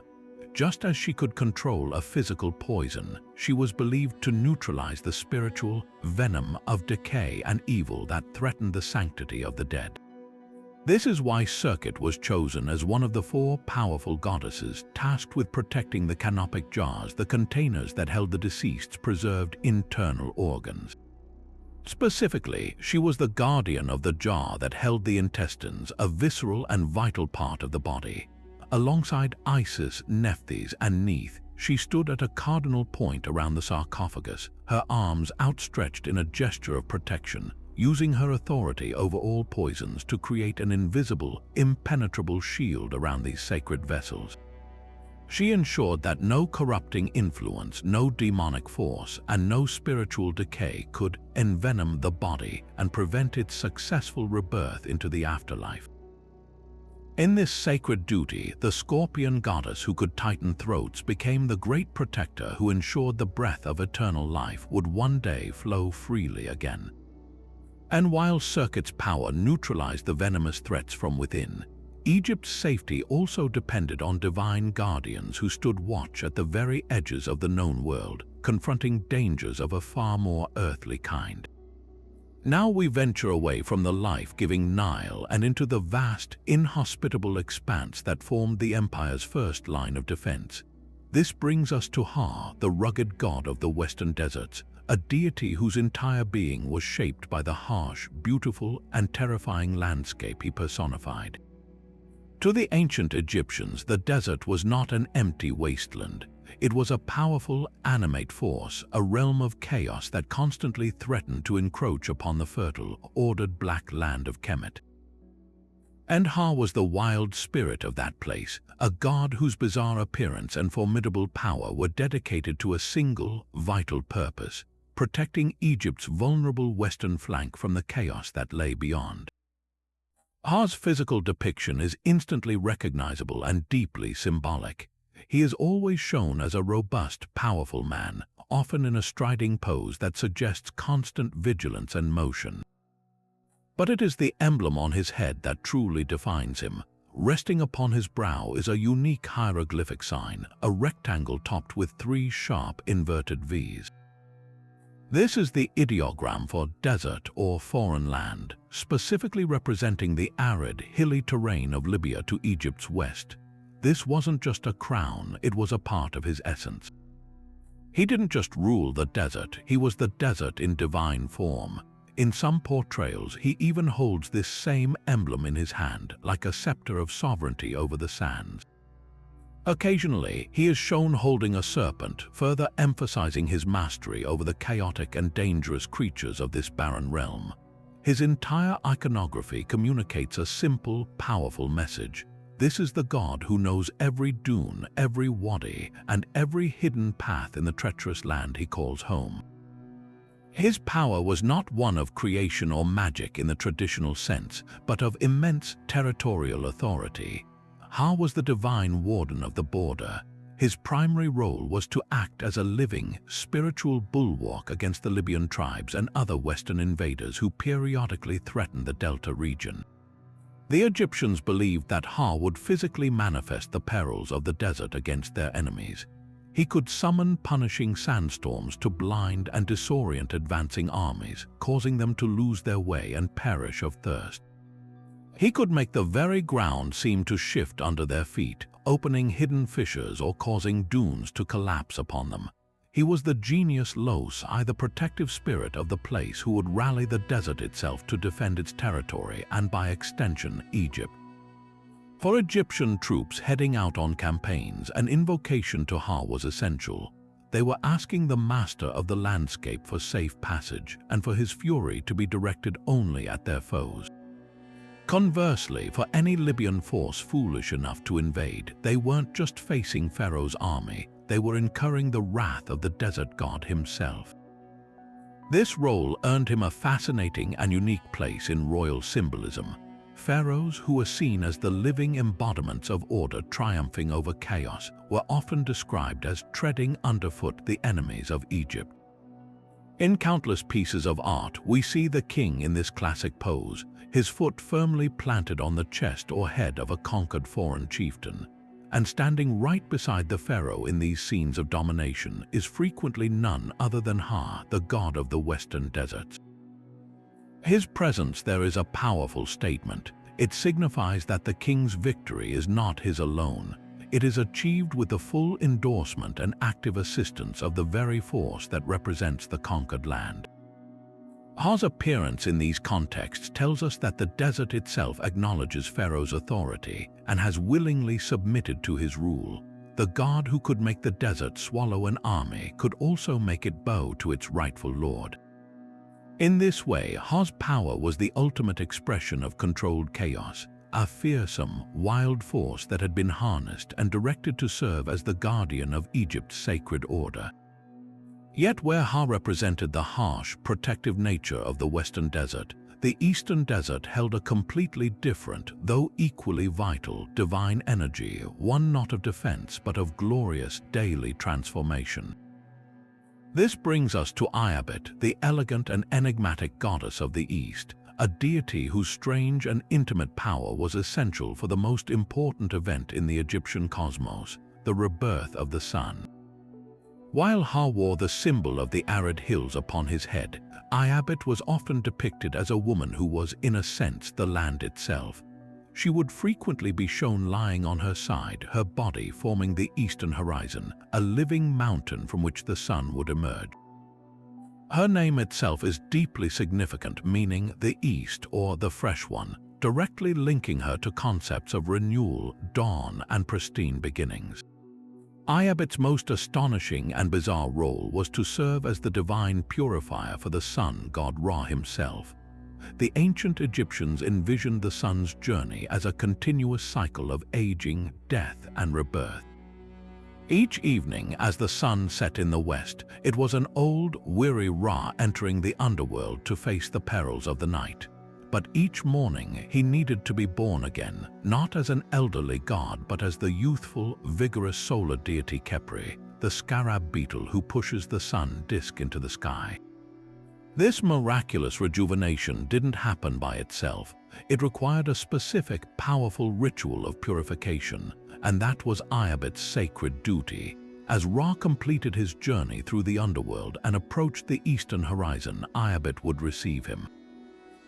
Just as she could control a physical poison, she was believed to neutralize the spiritual venom of decay and evil that threatened the sanctity of the dead. This is why Serket was chosen as one of the 4 powerful goddesses tasked with protecting the canopic jars, the containers that held the deceased's preserved internal organs. Specifically, she was the guardian of the jar that held the intestines, a visceral and vital part of the body. Alongside Isis, Nephthys, and Neith, she stood at a cardinal point around the sarcophagus, her arms outstretched in a gesture of protection, using her authority over all poisons to create an invisible, impenetrable shield around these sacred vessels. She ensured that no corrupting influence, no demonic force, and no spiritual decay could envenom the body and prevent its successful rebirth into the afterlife. In this sacred duty, the scorpion goddess who could tighten throats became the great protector who ensured the breath of eternal life would one day flow freely again. And while Serket's power neutralized the venomous threats from within, Egypt's safety also depended on divine guardians who stood watch at the very edges of the known world, confronting dangers of a far more earthly kind. Now we venture away from the life-giving Nile and into the vast, inhospitable expanse that formed the empire's first line of defense. This brings us to Ra, the rugged god of the western deserts, a deity whose entire being was shaped by the harsh, beautiful, and terrifying landscape he personified. To the ancient Egyptians, the desert was not an empty wasteland. It was a powerful, animate force, a realm of chaos that constantly threatened to encroach upon the fertile, ordered black land of Kemet. And Ra was the wild spirit of that place, a god whose bizarre appearance and formidable power were dedicated to a single, vital purpose: protecting Egypt's vulnerable western flank from the chaos that lay beyond. Ra's physical depiction is instantly recognizable and deeply symbolic. He is always shown as a robust, powerful man, often in a striding pose that suggests constant vigilance and motion. But it is the emblem on his head that truly defines him. Resting upon his brow is a unique hieroglyphic sign, a rectangle topped with 3 sharp inverted V's. This is the ideogram for desert or foreign land, specifically representing the arid, hilly terrain of Libya to Egypt's west. This wasn't just a crown, it was a part of his essence. He didn't just rule the desert, he was the desert in divine form. In some portrayals, he even holds this same emblem in his hand, like a scepter of sovereignty over the sands. Occasionally, he is shown holding a serpent, further emphasizing his mastery over the chaotic and dangerous creatures of this barren realm. His entire iconography communicates a simple, powerful message. This is the god who knows every dune, every wadi, and every hidden path in the treacherous land he calls home. His power was not one of creation or magic in the traditional sense, but of immense territorial authority. Ra was the divine warden of the border. His primary role was to act as a living, spiritual bulwark against the Libyan tribes and other Western invaders who periodically threatened the Delta region. The Egyptians believed that Ra would physically manifest the perils of the desert against their enemies. He could summon punishing sandstorms to blind and disorient advancing armies, causing them to lose their way and perish of thirst. He could make the very ground seem to shift under their feet, opening hidden fissures or causing dunes to collapse upon them. He was the genius loci, the protective spirit of the place who would rally the desert itself to defend its territory and, by extension, Egypt. For Egyptian troops heading out on campaigns, an invocation to Ra was essential. They were asking the master of the landscape for safe passage and for his fury to be directed only at their foes. Conversely, for any Libyan force foolish enough to invade, they weren't just facing Pharaoh's army, they were incurring the wrath of the desert god himself. This role earned him a fascinating and unique place in royal symbolism. Pharaohs, who were seen as the living embodiments of order triumphing over chaos, were often described as treading underfoot the enemies of Egypt. In countless pieces of art, we see the king in this classic pose, his foot firmly planted on the chest or head of a conquered foreign chieftain. And standing right beside the pharaoh in these scenes of domination is frequently none other than Ra, the god of the western deserts. His presence there is a powerful statement. It signifies that the king's victory is not his alone. It is achieved with the full endorsement and active assistance of the very force that represents the conquered land. Ra's appearance in these contexts tells us that the desert itself acknowledges Pharaoh's authority and has willingly submitted to his rule. The god who could make the desert swallow an army could also make it bow to its rightful lord. In this way, Ra's power was the ultimate expression of controlled chaos, a fearsome, wild force that had been harnessed and directed to serve as the guardian of Egypt's sacred order. Yet where Ra represented the harsh, protective nature of the western desert, the eastern desert held a completely different, though equally vital, divine energy, one not of defense but of glorious daily transformation. This brings us to Iabit, the elegant and enigmatic goddess of the East, a deity whose strange and intimate power was essential for the most important event in the Egyptian cosmos, the rebirth of the sun. While Ha wore the symbol of the arid hills upon his head, Iabit was often depicted as a woman who was, in a sense, the land itself. She would frequently be shown lying on her side, her body forming the eastern horizon, a living mountain from which the sun would emerge. Her name itself is deeply significant, meaning the East or the Fresh One, directly linking her to concepts of renewal, dawn, and pristine beginnings. Iabit's most astonishing and bizarre role was to serve as the divine purifier for the sun god Ra himself. The ancient Egyptians envisioned the sun's journey as a continuous cycle of aging, death, and rebirth. Each evening, as the sun set in the west, it was an old, weary Ra entering the underworld to face the perils of the night. But each morning, he needed to be born again, not as an elderly god, but as the youthful, vigorous solar deity Khepri, the scarab beetle who pushes the sun disk into the sky. This miraculous rejuvenation didn't happen by itself. It required a specific, powerful ritual of purification, and that was Iabit's sacred duty. As Ra completed his journey through the underworld and approached the eastern horizon, Iabit would receive him.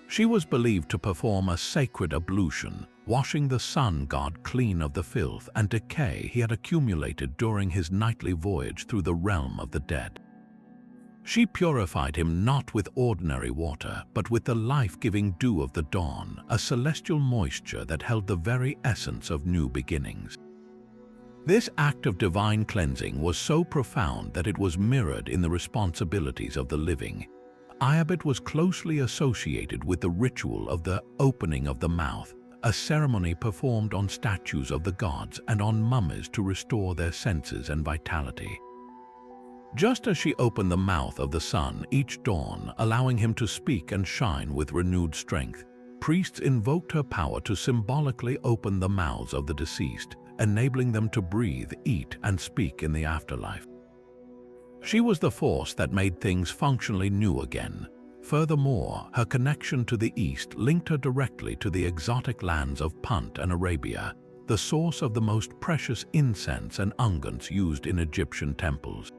She was believed to perform a sacred ablution, washing the sun god clean of the filth and decay he had accumulated during his nightly voyage through the realm of the dead. She purified him not with ordinary water, but with the life-giving dew of the dawn, a celestial moisture that held the very essence of new beginnings. This act of divine cleansing was so profound that it was mirrored in the responsibilities of the living. Iabit was closely associated with the ritual of the opening of the mouth, a ceremony performed on statues of the gods and on mummies to restore their senses and vitality. Just as she opened the mouth of the sun each dawn, allowing him to speak and shine with renewed strength, priests invoked her power to symbolically open the mouths of the deceased, enabling them to breathe, eat, and speak in the afterlife. She was the force that made things functionally new again. Furthermore, her connection to the East linked her directly to the exotic lands of Punt and Arabia, the source of the most precious incense and unguents used in Egyptian temples.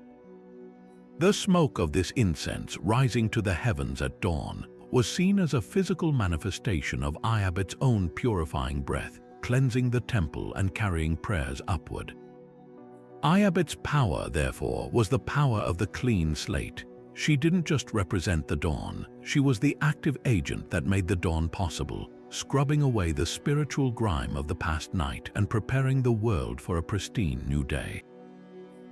The smoke of this incense, rising to the heavens at dawn, was seen as a physical manifestation of Iabit's own purifying breath, cleansing the temple and carrying prayers upward. Iabit's power, therefore, was the power of the clean slate. She didn't just represent the dawn, she was the active agent that made the dawn possible, scrubbing away the spiritual grime of the past night and preparing the world for a pristine new day.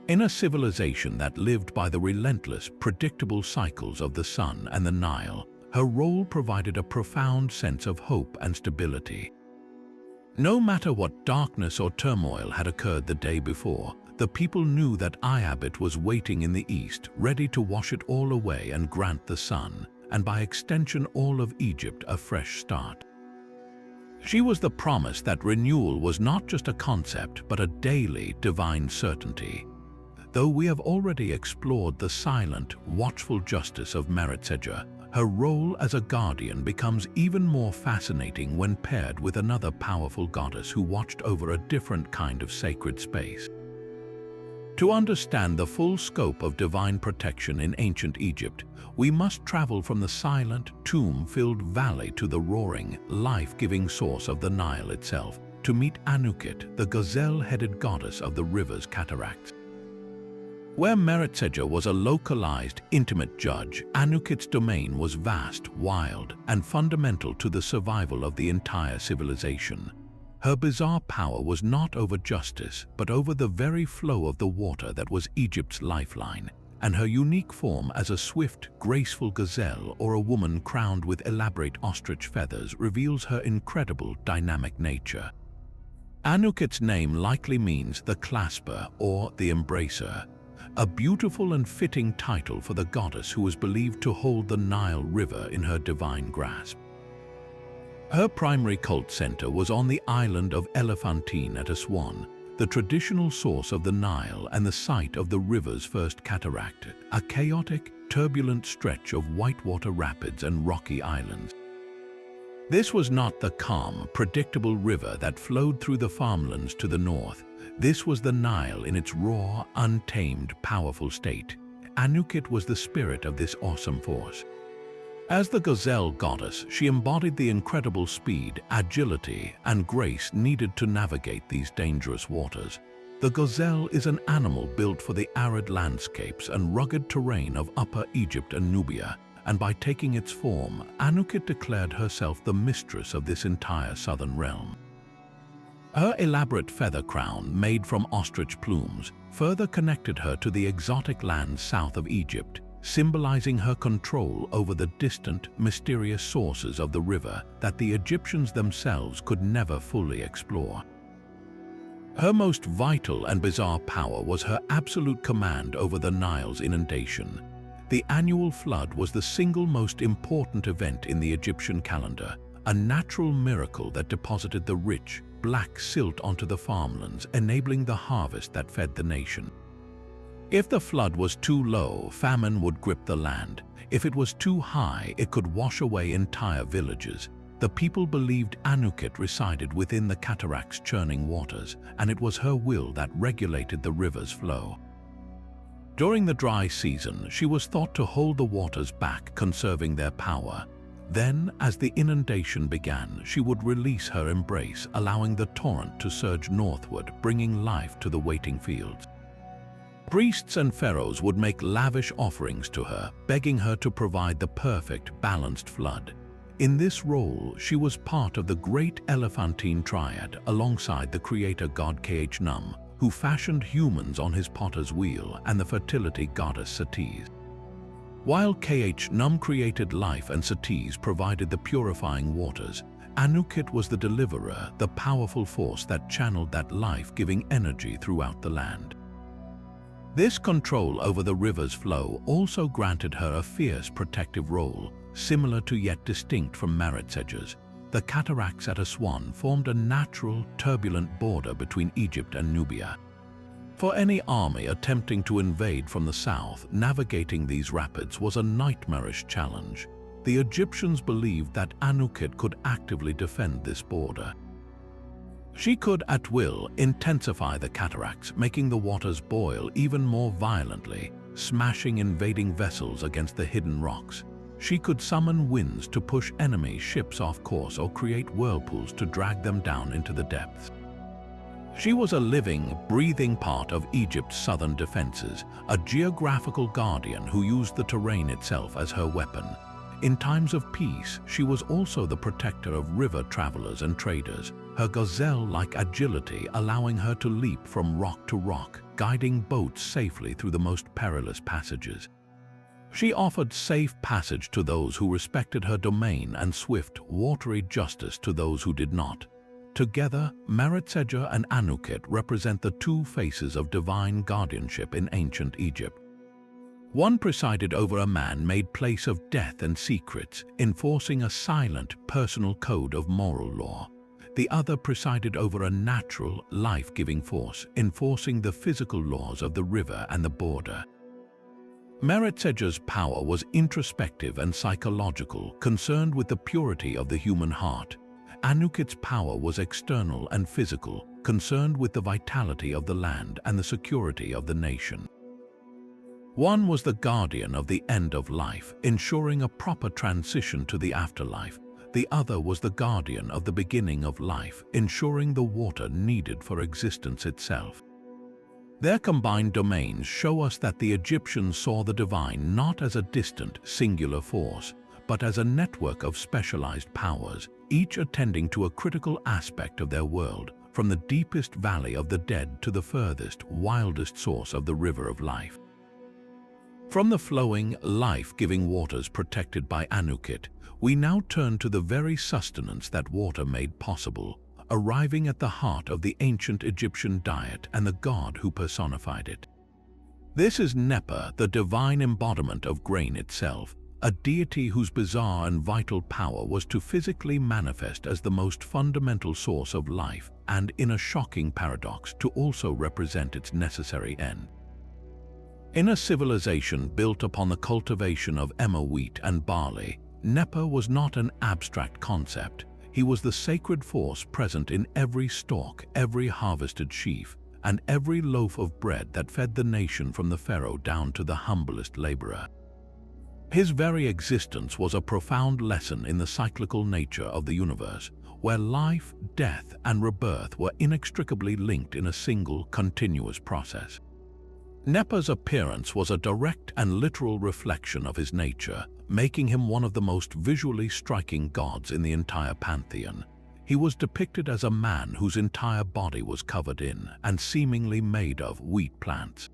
In a civilization that lived by the relentless, predictable cycles of the sun and the Nile, her role provided a profound sense of hope and stability. No matter what darkness or turmoil had occurred the day before, the people knew that Iabit was waiting in the east, ready to wash it all away and grant the sun, and by extension all of Egypt, a fresh start. She was the promise that renewal was not just a concept, but a daily divine certainty. Though we have already explored the silent, watchful justice of Meretseger, her role as a guardian becomes even more fascinating when paired with another powerful goddess who watched over a different kind of sacred space. To understand the full scope of divine protection in ancient Egypt, we must travel from the silent, tomb-filled valley to the roaring, life-giving source of the Nile itself, to meet Anuket, the gazelle-headed goddess of the river's cataracts. Where Meretseger was a localized, intimate judge, Anuket's domain was vast, wild, and fundamental to the survival of the entire civilization. Her bizarre power was not over justice, but over the very flow of the water that was Egypt's lifeline, and her unique form as a swift, graceful gazelle or a woman crowned with elaborate ostrich feathers reveals her incredible, dynamic nature. Anuket's name likely means the clasper or the embracer, a beautiful and fitting title for the goddess who was believed to hold the Nile River in her divine grasp. Her primary cult center was on the island of Elephantine at Aswan, the traditional source of the Nile and the site of the river's first cataract, a chaotic, turbulent stretch of whitewater rapids and rocky islands. This was not the calm, predictable river that flowed through the farmlands to the north. This was the Nile in its raw, untamed, powerful state. Anukit was the spirit of this awesome force. As the gazelle goddess, she embodied the incredible speed, agility, and grace needed to navigate these dangerous waters. The gazelle is an animal built for the arid landscapes and rugged terrain of Upper Egypt and Nubia, and by taking its form, Anukit declared herself the mistress of this entire southern realm. Her elaborate feather crown, made from ostrich plumes, further connected her to the exotic lands south of Egypt, symbolizing her control over the distant, mysterious sources of the river that the Egyptians themselves could never fully explore. Her most vital and bizarre power was her absolute command over the Nile's inundation. The annual flood was the single most important event in the Egyptian calendar, a natural miracle that deposited the rich, black silt onto the farmlands, enabling the harvest that fed the nation. If the flood was too low, famine would grip the land. If it was too high, it could wash away entire villages. The people believed Anukit resided within the cataract's churning waters, and it was her will that regulated the river's flow. During the dry season, she was thought to hold the waters back, conserving their power. Then, as the inundation began, she would release her embrace, allowing the torrent to surge northward, bringing life to the waiting fields. Priests and pharaohs would make lavish offerings to her, begging her to provide the perfect, balanced flood. In this role, she was part of the great Elephantine triad alongside the creator god Shesmu, who fashioned humans on his potter's wheel, and the fertility goddess Satis. While Shesmu created life and Satis provided the purifying waters, Anukit was the deliverer, the powerful force that channeled that life-giving energy throughout the land. This control over the river's flow also granted her a fierce protective role, similar to yet distinct from Meretseger's. The cataracts at Aswan formed a natural, turbulent border between Egypt and Nubia. For any army attempting to invade from the south, navigating these rapids was a nightmarish challenge. The Egyptians believed that Anukit could actively defend this border. She could, at will, intensify the cataracts, making the waters boil even more violently, smashing invading vessels against the hidden rocks. She could summon winds to push enemy ships off course or create whirlpools to drag them down into the depths. She was a living, breathing part of Egypt's southern defenses, a geographical guardian who used the terrain itself as her weapon. In times of peace, she was also the protector of river travelers and traders, her gazelle-like agility allowing her to leap from rock to rock, guiding boats safely through the most perilous passages. She offered safe passage to those who respected her domain and swift, watery justice to those who did not. Together, Meretseger and Anukit represent the two faces of divine guardianship in ancient Egypt. One presided over a man-made place of death and secrets, enforcing a silent, personal code of moral law. The other presided over a natural, life-giving force, enforcing the physical laws of the river and the border. Meretseger's power was introspective and psychological, concerned with the purity of the human heart. Anukit's power was external and physical, concerned with the vitality of the land and the security of the nation. One was the guardian of the end of life, ensuring a proper transition to the afterlife. The other was the guardian of the beginning of life, ensuring the water needed for existence itself. Their combined domains show us that the Egyptians saw the divine not as a distant, singular force, but as a network of specialized powers, each attending to a critical aspect of their world, from the deepest valley of the dead to the furthest, wildest source of the river of life. From the flowing, life-giving waters protected by Anukit, we now turn to the very sustenance that water made possible, arriving at the heart of the ancient Egyptian diet and the god who personified it. This is Nepa, the divine embodiment of grain itself, a deity whose bizarre and vital power was to physically manifest as the most fundamental source of life and, in a shocking paradox, to also represent its necessary end. In a civilization built upon the cultivation of emmer wheat and barley, Nepa was not an abstract concept. He was the sacred force present in every stalk, every harvested sheaf, and every loaf of bread that fed the nation from the pharaoh down to the humblest laborer. His very existence was a profound lesson in the cyclical nature of the universe, where life, death, and rebirth were inextricably linked in a single, continuous process. Nepa's appearance was a direct and literal reflection of his nature, making him one of the most visually striking gods in the entire pantheon. He was depicted as a man whose entire body was covered in, and seemingly made of, wheat plants.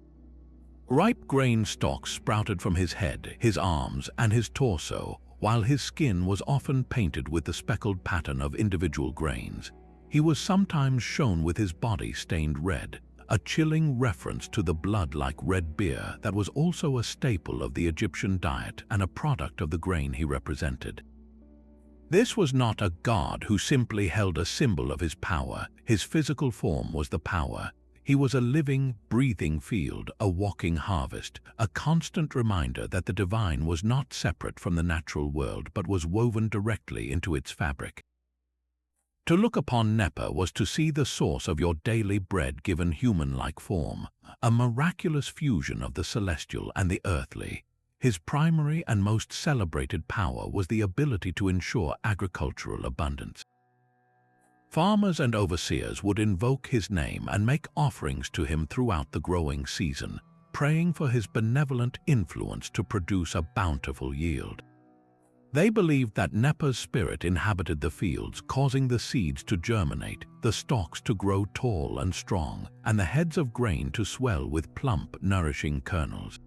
Ripe grain stalks sprouted from his head, his arms, and his torso, while his skin was often painted with the speckled pattern of individual grains. He was sometimes shown with his body stained red, a chilling reference to the blood-like red beer that was also a staple of the Egyptian diet and a product of the grain he represented. This was not a god who simply held a symbol of his power. His physical form was the power. He was a living, breathing field, a walking harvest, a constant reminder that the divine was not separate from the natural world but was woven directly into its fabric. To look upon Nepa was to see the source of your daily bread given human-like form, a miraculous fusion of the celestial and the earthly. His primary and most celebrated power was the ability to ensure agricultural abundance. Farmers and overseers would invoke his name and make offerings to him throughout the growing season, praying for his benevolent influence to produce a bountiful yield. They believed that Nepa's spirit inhabited the fields, causing the seeds to germinate, the stalks to grow tall and strong, and the heads of grain to swell with plump, nourishing kernels.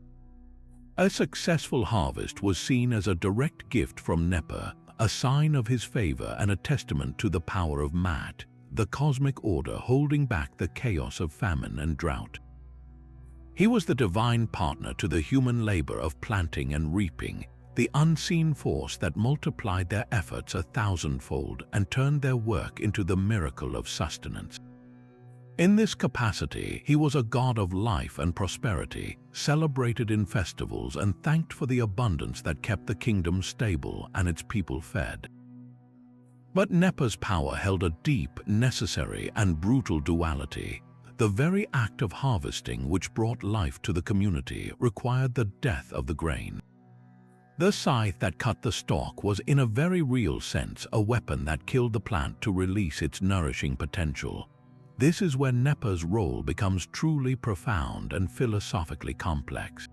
A successful harvest was seen as a direct gift from Nepa, a sign of his favor and a testament to the power of Mat, the cosmic order holding back the chaos of famine and drought. He was the divine partner to the human labor of planting and reaping, the unseen force that multiplied their efforts 1,000-fold and turned their work into the miracle of sustenance. In this capacity, he was a god of life and prosperity, celebrated in festivals and thanked for the abundance that kept the kingdom stable and its people fed. But Nepa's power held a deep, necessary, and brutal duality. The very act of harvesting, which brought life to the community, required the death of the grain. The scythe that cut the stalk was, in a very real sense, a weapon that killed the plant to release its nourishing potential. This is where Nepa's role becomes truly profound and philosophically complex.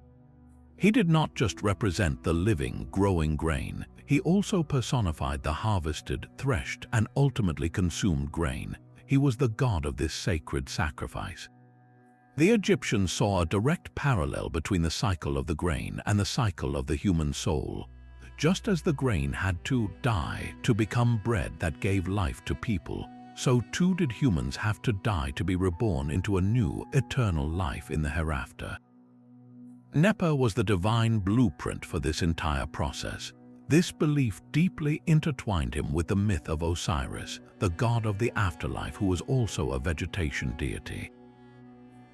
He did not just represent the living, growing grain, he also personified the harvested, threshed, and ultimately consumed grain. He was the god of this sacred sacrifice. The Egyptians saw a direct parallel between the cycle of the grain and the cycle of the human soul. Just as the grain had to die to become bread that gave life to people, so too did humans have to die to be reborn into a new, eternal life in the hereafter. Nepa was the divine blueprint for this entire process. This belief deeply intertwined him with the myth of Osiris, the god of the afterlife who was also a vegetation deity.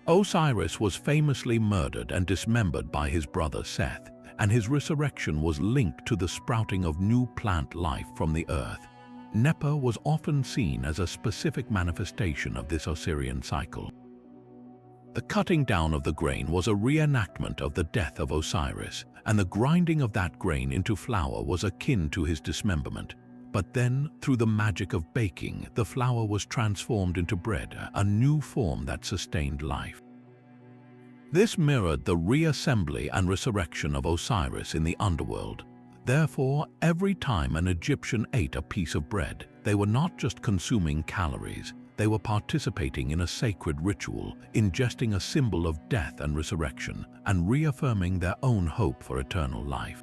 Osiris was famously murdered and dismembered by his brother Seth, and his resurrection was linked to the sprouting of new plant life from the earth. Nepa was often seen as a specific manifestation of this Osirian cycle. The cutting down of the grain was a reenactment of the death of Osiris, and the grinding of that grain into flour was akin to his dismemberment. But then, through the magic of baking, the flour was transformed into bread, a new form that sustained life. This mirrored the reassembly and resurrection of Osiris in the underworld. Therefore, every time an Egyptian ate a piece of bread, they were not just consuming calories, they were participating in a sacred ritual, ingesting a symbol of death and resurrection, and reaffirming their own hope for eternal life.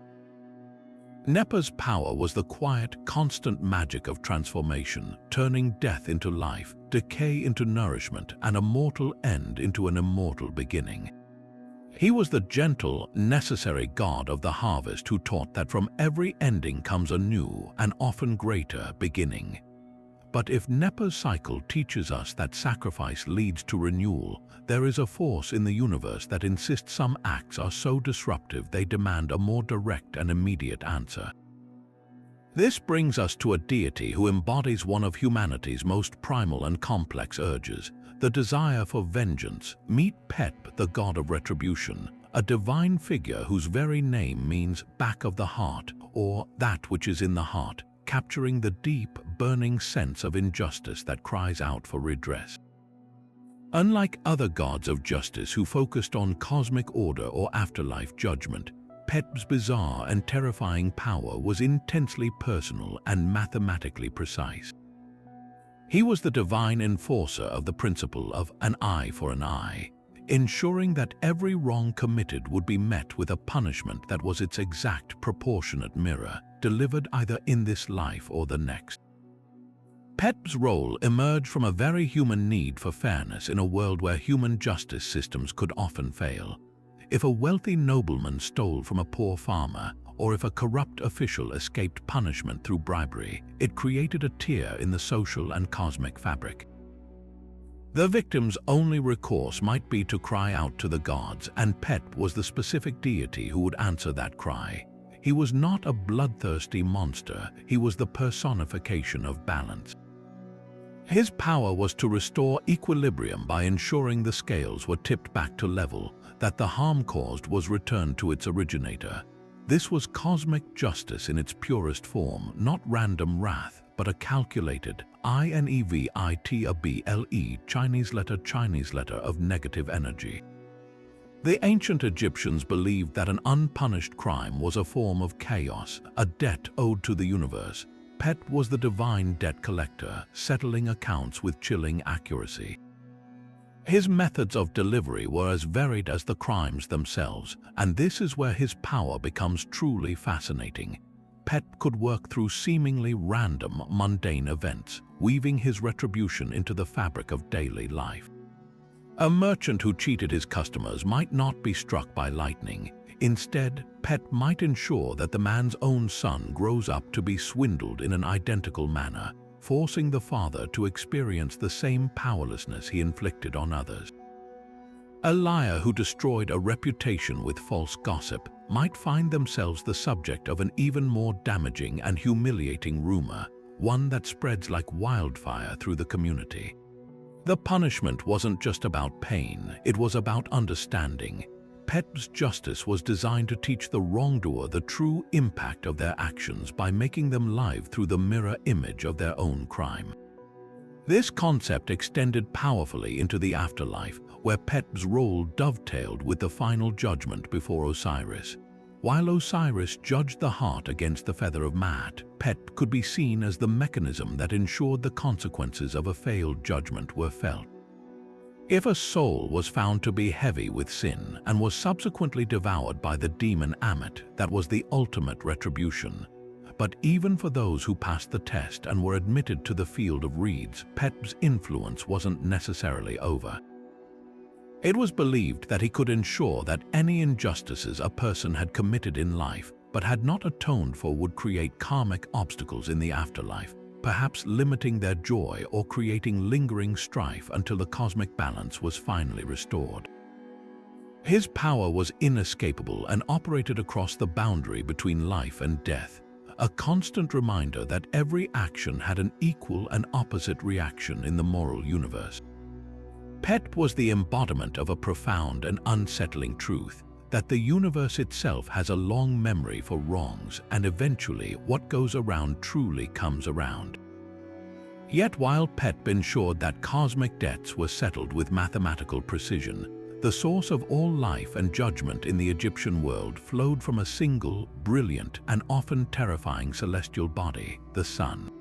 Nepa's power was the quiet, constant magic of transformation, turning death into life, decay into nourishment, and a mortal end into an immortal beginning. He was the gentle, necessary god of the harvest who taught that from every ending comes a new and often greater beginning. But if Nepa's cycle teaches us that sacrifice leads to renewal, there is a force in the universe that insists some acts are so disruptive they demand a more direct and immediate answer. This brings us to a deity who embodies one of humanity's most primal and complex urges, the desire for vengeance. Meet Pet, the god of retribution, a divine figure whose very name means back of the heart, or that which is in the heart, capturing the deep, burning sense of injustice that cries out for redress. Unlike other gods of justice who focused on cosmic order or afterlife judgment, Pet's bizarre and terrifying power was intensely personal and mathematically precise. He was the divine enforcer of the principle of an eye for an eye, ensuring that every wrong committed would be met with a punishment that was its exact proportionate mirror, delivered either in this life or the next. Pet's role emerged from a very human need for fairness in a world where human justice systems could often fail. If a wealthy nobleman stole from a poor farmer, or if a corrupt official escaped punishment through bribery, it created a tear in the social and cosmic fabric. The victim's only recourse might be to cry out to the gods, and Pet was the specific deity who would answer that cry. He was not a bloodthirsty monster, he was the personification of balance. His power was to restore equilibrium by ensuring the scales were tipped back to level, that the harm caused was returned to its originator. This was cosmic justice in its purest form, not random wrath, but a calculated, inevitable Chinese letter of negative energy. The ancient Egyptians believed that an unpunished crime was a form of chaos, a debt owed to the universe. Pet was the divine debt collector, settling accounts with chilling accuracy. His methods of delivery were as varied as the crimes themselves, and this is where his power becomes truly fascinating. Pet could work through seemingly random, mundane events, weaving his retribution into the fabric of daily life. A merchant who cheated his customers might not be struck by lightning. Instead, Pet might ensure that the man's own son grows up to be swindled in an identical manner, forcing the father to experience the same powerlessness he inflicted on others. A liar who destroyed a reputation with false gossip might find themselves the subject of an even more damaging and humiliating rumor, one that spreads like wildfire through the community. The punishment wasn't just about pain, it was about understanding. Pet's justice was designed to teach the wrongdoer the true impact of their actions by making them live through the mirror image of their own crime. This concept extended powerfully into the afterlife, where Pet's role dovetailed with the final judgment before Osiris. While Osiris judged the heart against the feather of Maat, Pet could be seen as the mechanism that ensured the consequences of a failed judgment were felt. If a soul was found to be heavy with sin and was subsequently devoured by the demon Ammit, that was the ultimate retribution. But even for those who passed the test and were admitted to the field of reeds, Pet's influence wasn't necessarily over. It was believed that he could ensure that any injustices a person had committed in life but had not atoned for would create karmic obstacles in the afterlife, perhaps limiting their joy or creating lingering strife until the cosmic balance was finally restored. His power was inescapable and operated across the boundary between life and death, a constant reminder that every action had an equal and opposite reaction in the moral universe. Pet was the embodiment of a profound and unsettling truth, that the universe itself has a long memory for wrongs, and eventually what goes around truly comes around. Yet while Pet ensured that cosmic debts were settled with mathematical precision, the source of all life and judgment in the Egyptian world flowed from a single, brilliant, and often terrifying celestial body, the sun.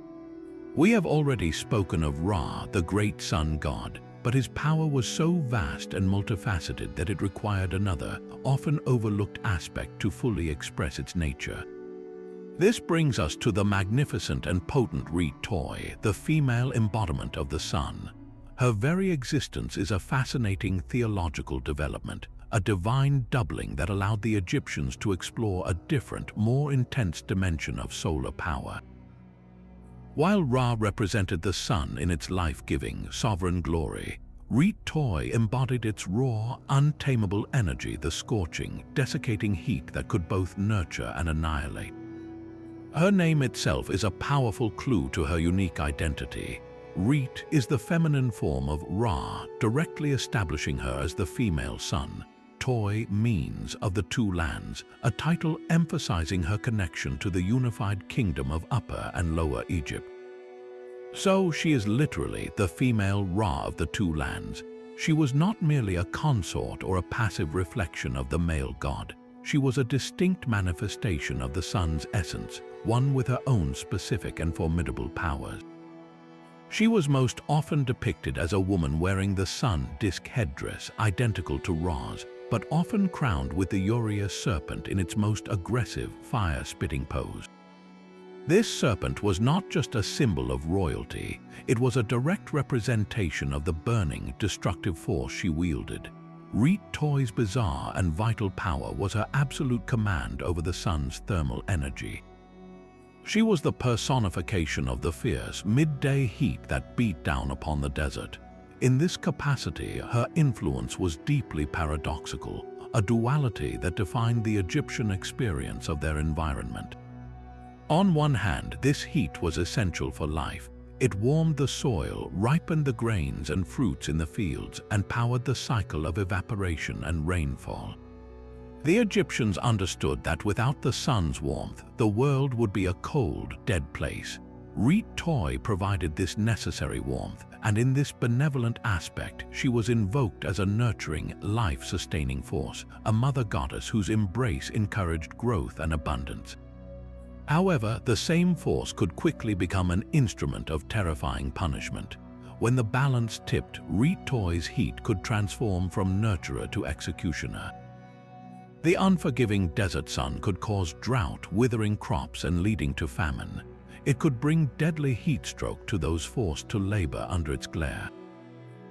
We have already spoken of Ra, the great sun god, but his power was so vast and multifaceted that it required another, often overlooked aspect to fully express its nature. This brings us to the magnificent and potent Reed toy, the female embodiment of the sun. Her very existence is a fascinating theological development, a divine doubling that allowed the Egyptians to explore a different, more intense dimension of solar power. While Ra represented the sun in its life-giving, sovereign glory, Toi embodied its raw, untamable energy, the scorching, desiccating heat that could both nurture and annihilate. Her name itself is a powerful clue to her unique identity. Reet is the feminine form of Ra, directly establishing her as the female sun. Toi means of the two lands, a title emphasizing her connection to the unified kingdom of Upper and Lower Egypt. So she is literally the female Ra of the two lands. She was not merely a consort or a passive reflection of the male god. She was a distinct manifestation of the sun's essence, one with her own specific and formidable powers. She was most often depicted as a woman wearing the sun disk headdress identical to Ra's, but often crowned with the Uriah serpent in its most aggressive, fire-spitting pose. This serpent was not just a symbol of royalty, it was a direct representation of the burning, destructive force she wielded. Toi's bizarre and vital power was her absolute command over the sun's thermal energy. She was the personification of the fierce, midday heat that beat down upon the desert. In this capacity, her influence was deeply paradoxical, a duality that defined the Egyptian experience of their environment. On one hand, this heat was essential for life. It warmed the soil, ripened the grains and fruits in the fields, and powered the cycle of evaporation and rainfall. The Egyptians understood that without the sun's warmth, the world would be a cold, dead place. Toi provided this necessary warmth, and in this benevolent aspect, she was invoked as a nurturing, life-sustaining force, a mother goddess whose embrace encouraged growth and abundance. However, the same force could quickly become an instrument of terrifying punishment. When the balance tipped, Toi's heat could transform from nurturer to executioner. The unforgiving desert sun could cause drought, withering crops and leading to famine. It could bring deadly heat stroke to those forced to labor under its glare.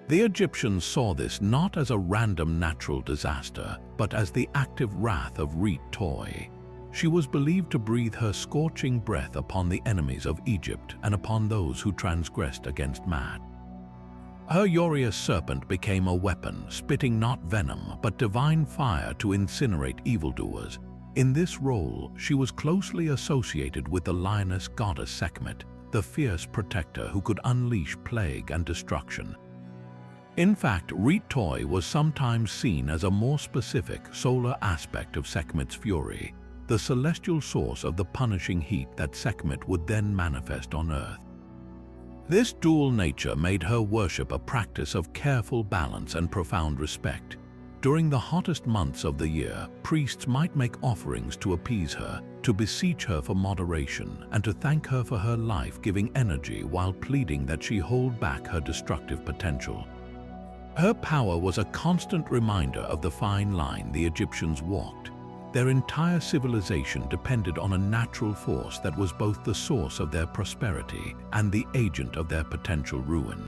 The Egyptians saw this not as a random natural disaster, but as the active wrath of Toi. She was believed to breathe her scorching breath upon the enemies of Egypt and upon those who transgressed against man. Her Uriah serpent became a weapon, spitting not venom but divine fire to incinerate evildoers. In this role, she was closely associated with the lioness goddess Sekhmet, the fierce protector who could unleash plague and destruction. In fact, Toi was sometimes seen as a more specific solar aspect of Sekhmet's fury, the celestial source of the punishing heat that Sekhmet would then manifest on earth. This dual nature made her worship a practice of careful balance and profound respect. During the hottest months of the year, priests might make offerings to appease her, to beseech her for moderation, and to thank her for her life-giving energy while pleading that she hold back her destructive potential. Her power was a constant reminder of the fine line the Egyptians walked. Their entire civilization depended on a natural force that was both the source of their prosperity and the agent of their potential ruin.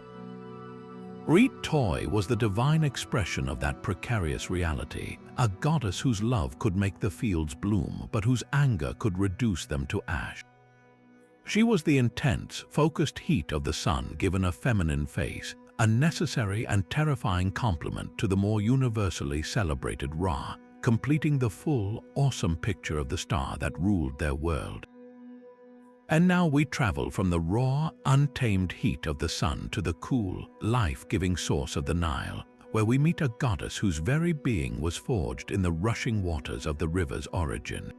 Toi was the divine expression of that precarious reality, a goddess whose love could make the fields bloom, but whose anger could reduce them to ash. She was the intense, focused heat of the sun given a feminine face, a necessary and terrifying complement to the more universally celebrated Ra, completing the full, awesome picture of the star that ruled their world. And now we travel from the raw, untamed heat of the sun to the cool, life-giving source of the Nile, where we meet a goddess whose very being was forged in the rushing waters of the river's origin.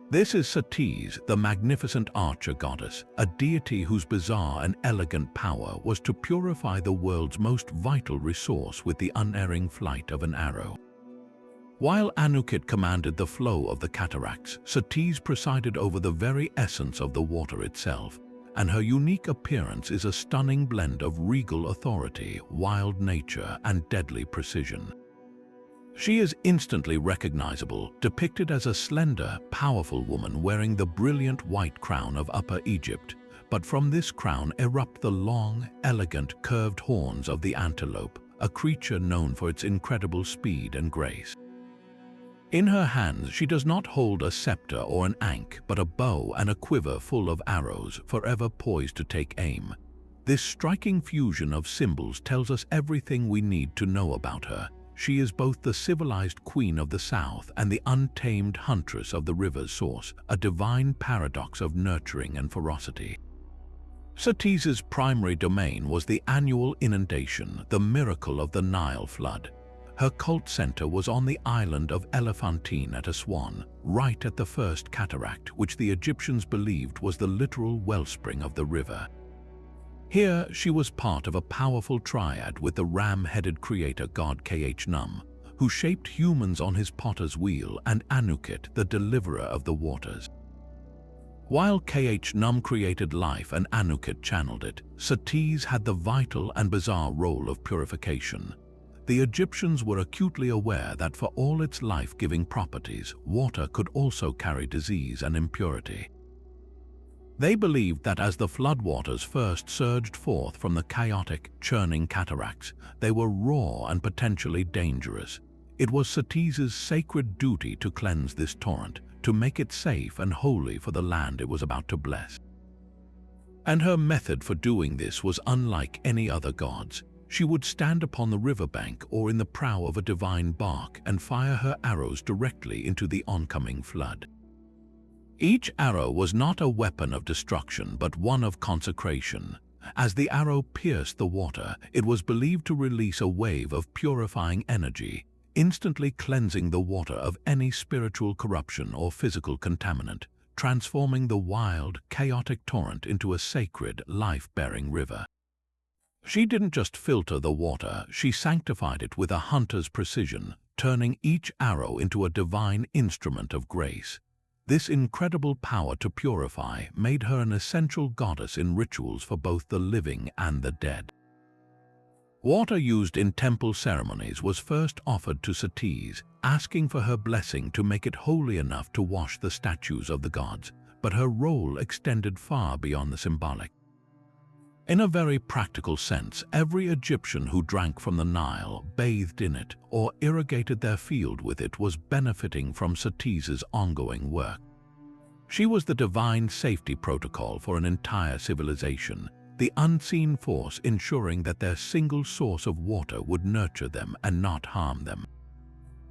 This is Satis, the magnificent archer goddess, a deity whose bizarre and elegant power was to purify the world's most vital resource with the unerring flight of an arrow. While Anukit commanded the flow of the cataracts, Satis presided over the very essence of the water itself, and her unique appearance is a stunning blend of regal authority, wild nature, and deadly precision. She is instantly recognizable, depicted as a slender, powerful woman wearing the brilliant white crown of Upper Egypt, but from this crown erupt the long, elegant, curved horns of the antelope, a creature known for its incredible speed and grace. In her hands, she does not hold a scepter or an ankh, but a bow and a quiver full of arrows, forever poised to take aim. This striking fusion of symbols tells us everything we need to know about her. She is both the civilized queen of the south and the untamed huntress of the river's source, a divine paradox of nurturing and ferocity. Satis's primary domain was the annual inundation, the miracle of the Nile flood. Her cult center was on the island of Elephantine at Aswan, right at the first cataract, which the Egyptians believed was the literal wellspring of the river. Here, she was part of a powerful triad with the ram-headed creator god Khnum, who shaped humans on his potter's wheel, and Anuket, the deliverer of the waters. While Khnum created life and Anuket channeled it, Satis had the vital and bizarre role of purification. The Egyptians were acutely aware that for all its life-giving properties, water could also carry disease and impurity. They believed that as the floodwaters first surged forth from the chaotic, churning cataracts, they were raw and potentially dangerous. It was Satis's sacred duty to cleanse this torrent, to make it safe and holy for the land it was about to bless. And her method for doing this was unlike any other god's. She would stand upon the riverbank or in the prow of a divine bark and fire her arrows directly into the oncoming flood. Each arrow was not a weapon of destruction, but one of consecration. As the arrow pierced the water, it was believed to release a wave of purifying energy, instantly cleansing the water of any spiritual corruption or physical contaminant, transforming the wild, chaotic torrent into a sacred, life-bearing river. She didn't just filter the water, she sanctified it with a hunter's precision, turning each arrow into a divine instrument of grace. This incredible power to purify made her an essential goddess in rituals for both the living and the dead. Water used in temple ceremonies was first offered to Satis, asking for her blessing to make it holy enough to wash the statues of the gods, but her role extended far beyond the symbolic. In a very practical sense, every Egyptian who drank from the Nile, bathed in it, or irrigated their field with it was benefiting from Satis's ongoing work. She was the divine safety protocol for an entire civilization, the unseen force ensuring that their single source of water would nurture them and not harm them.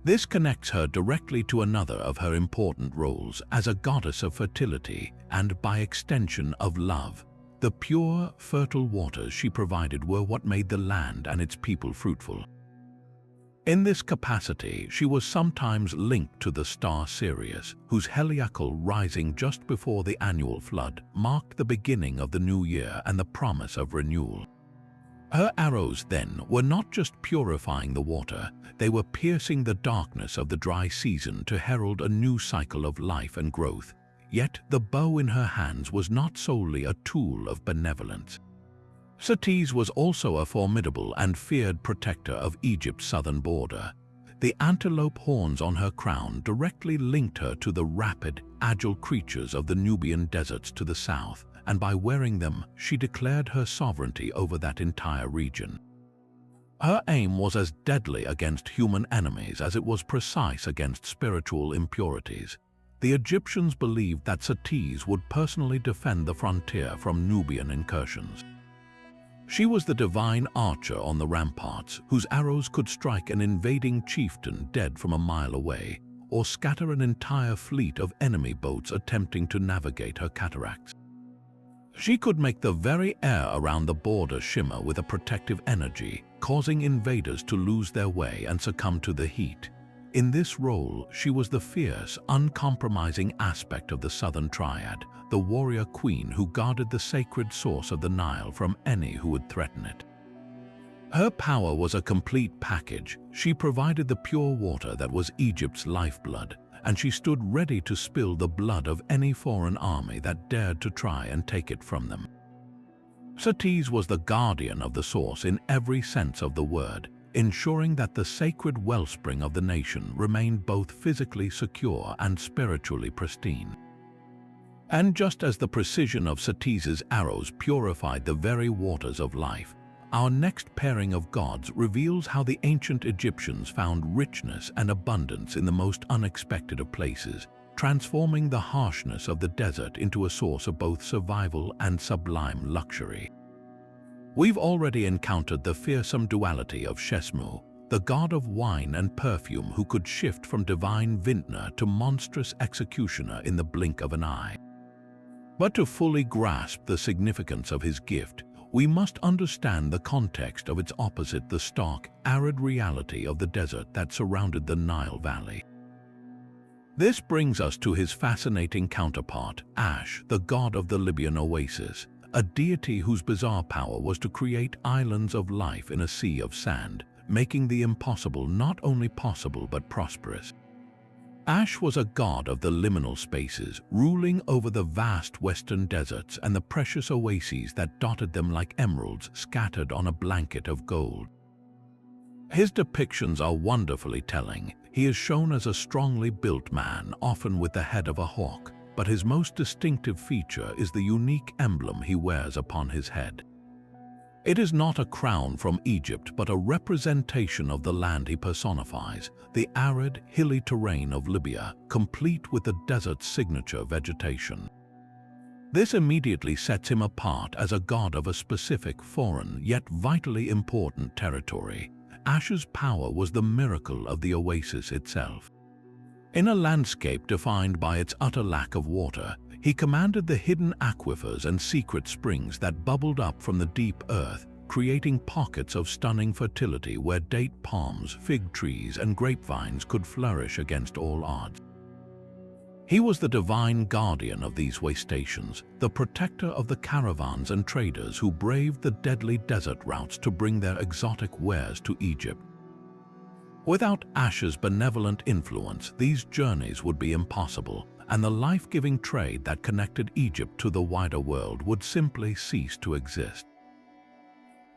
This connects her directly to another of her important roles as a goddess of fertility and, by extension, of love. The pure, fertile waters she provided were what made the land and its people fruitful. In this capacity, she was sometimes linked to the star Sirius, whose heliacal rising just before the annual flood marked the beginning of the new year and the promise of renewal. Her arrows, then, were not just purifying the water, they were piercing the darkness of the dry season to herald a new cycle of life and growth. Yet the bow in her hands was not solely a tool of benevolence. Satis was also a formidable and feared protector of Egypt's southern border. The antelope horns on her crown directly linked her to the rapid, agile creatures of the Nubian deserts to the south, and by wearing them, she declared her sovereignty over that entire region. Her aim was as deadly against human enemies as it was precise against spiritual impurities. The Egyptians believed that Satis would personally defend the frontier from Nubian incursions. She was the divine archer on the ramparts, whose arrows could strike an invading chieftain dead from a mile away, or scatter an entire fleet of enemy boats attempting to navigate her cataracts. She could make the very air around the border shimmer with a protective energy, causing invaders to lose their way and succumb to the heat. In this role, she was the fierce, uncompromising aspect of the Southern Triad, the warrior queen who guarded the sacred source of the Nile from any who would threaten it. Her power was a complete package. She provided the pure water that was Egypt's lifeblood, and she stood ready to spill the blood of any foreign army that dared to try and take it from them. Satis was the guardian of the source in every sense of the word, ensuring that the sacred wellspring of the nation remained both physically secure and spiritually pristine. And just as the precision of Satis's arrows purified the very waters of life, Our next pairing of gods reveals how the ancient Egyptians found richness and abundance in the most unexpected of places, transforming the harshness of the desert into a source of both survival and sublime luxury. We've already encountered the fearsome duality of Shesmu, the god of wine and perfume who could shift from divine vintner to monstrous executioner in the blink of an eye. But to fully grasp the significance of his gift, we must understand the context of its opposite, the stark, arid reality of the desert that surrounded the Nile Valley. This brings us to his fascinating counterpart, Ash, the god of the Libyan oasis, a deity whose bizarre power was to create islands of life in a sea of sand, making the impossible not only possible but prosperous. Ash was a god of the liminal spaces, ruling over the vast western deserts and the precious oases that dotted them like emeralds scattered on a blanket of gold. His depictions are wonderfully telling. He is shown as a strongly built man, often with the head of a hawk, but his most distinctive feature is the unique emblem he wears upon his head. It is not a crown from Egypt, but a representation of the land he personifies, the arid, hilly terrain of Libya, complete with the desert's signature vegetation. This immediately sets him apart as a god of a specific, foreign, yet vitally important territory. Ash's power was the miracle of the oasis itself. In a landscape defined by its utter lack of water, he commanded the hidden aquifers and secret springs that bubbled up from the deep earth, creating pockets of stunning fertility where date palms, fig trees, and grapevines could flourish against all odds. He was the divine guardian of these wastations, the protector of the caravans and traders who braved the deadly desert routes to bring their exotic wares to Egypt. Without Ash's benevolent influence, these journeys would be impossible, and the life-giving trade that connected Egypt to the wider world would simply cease to exist.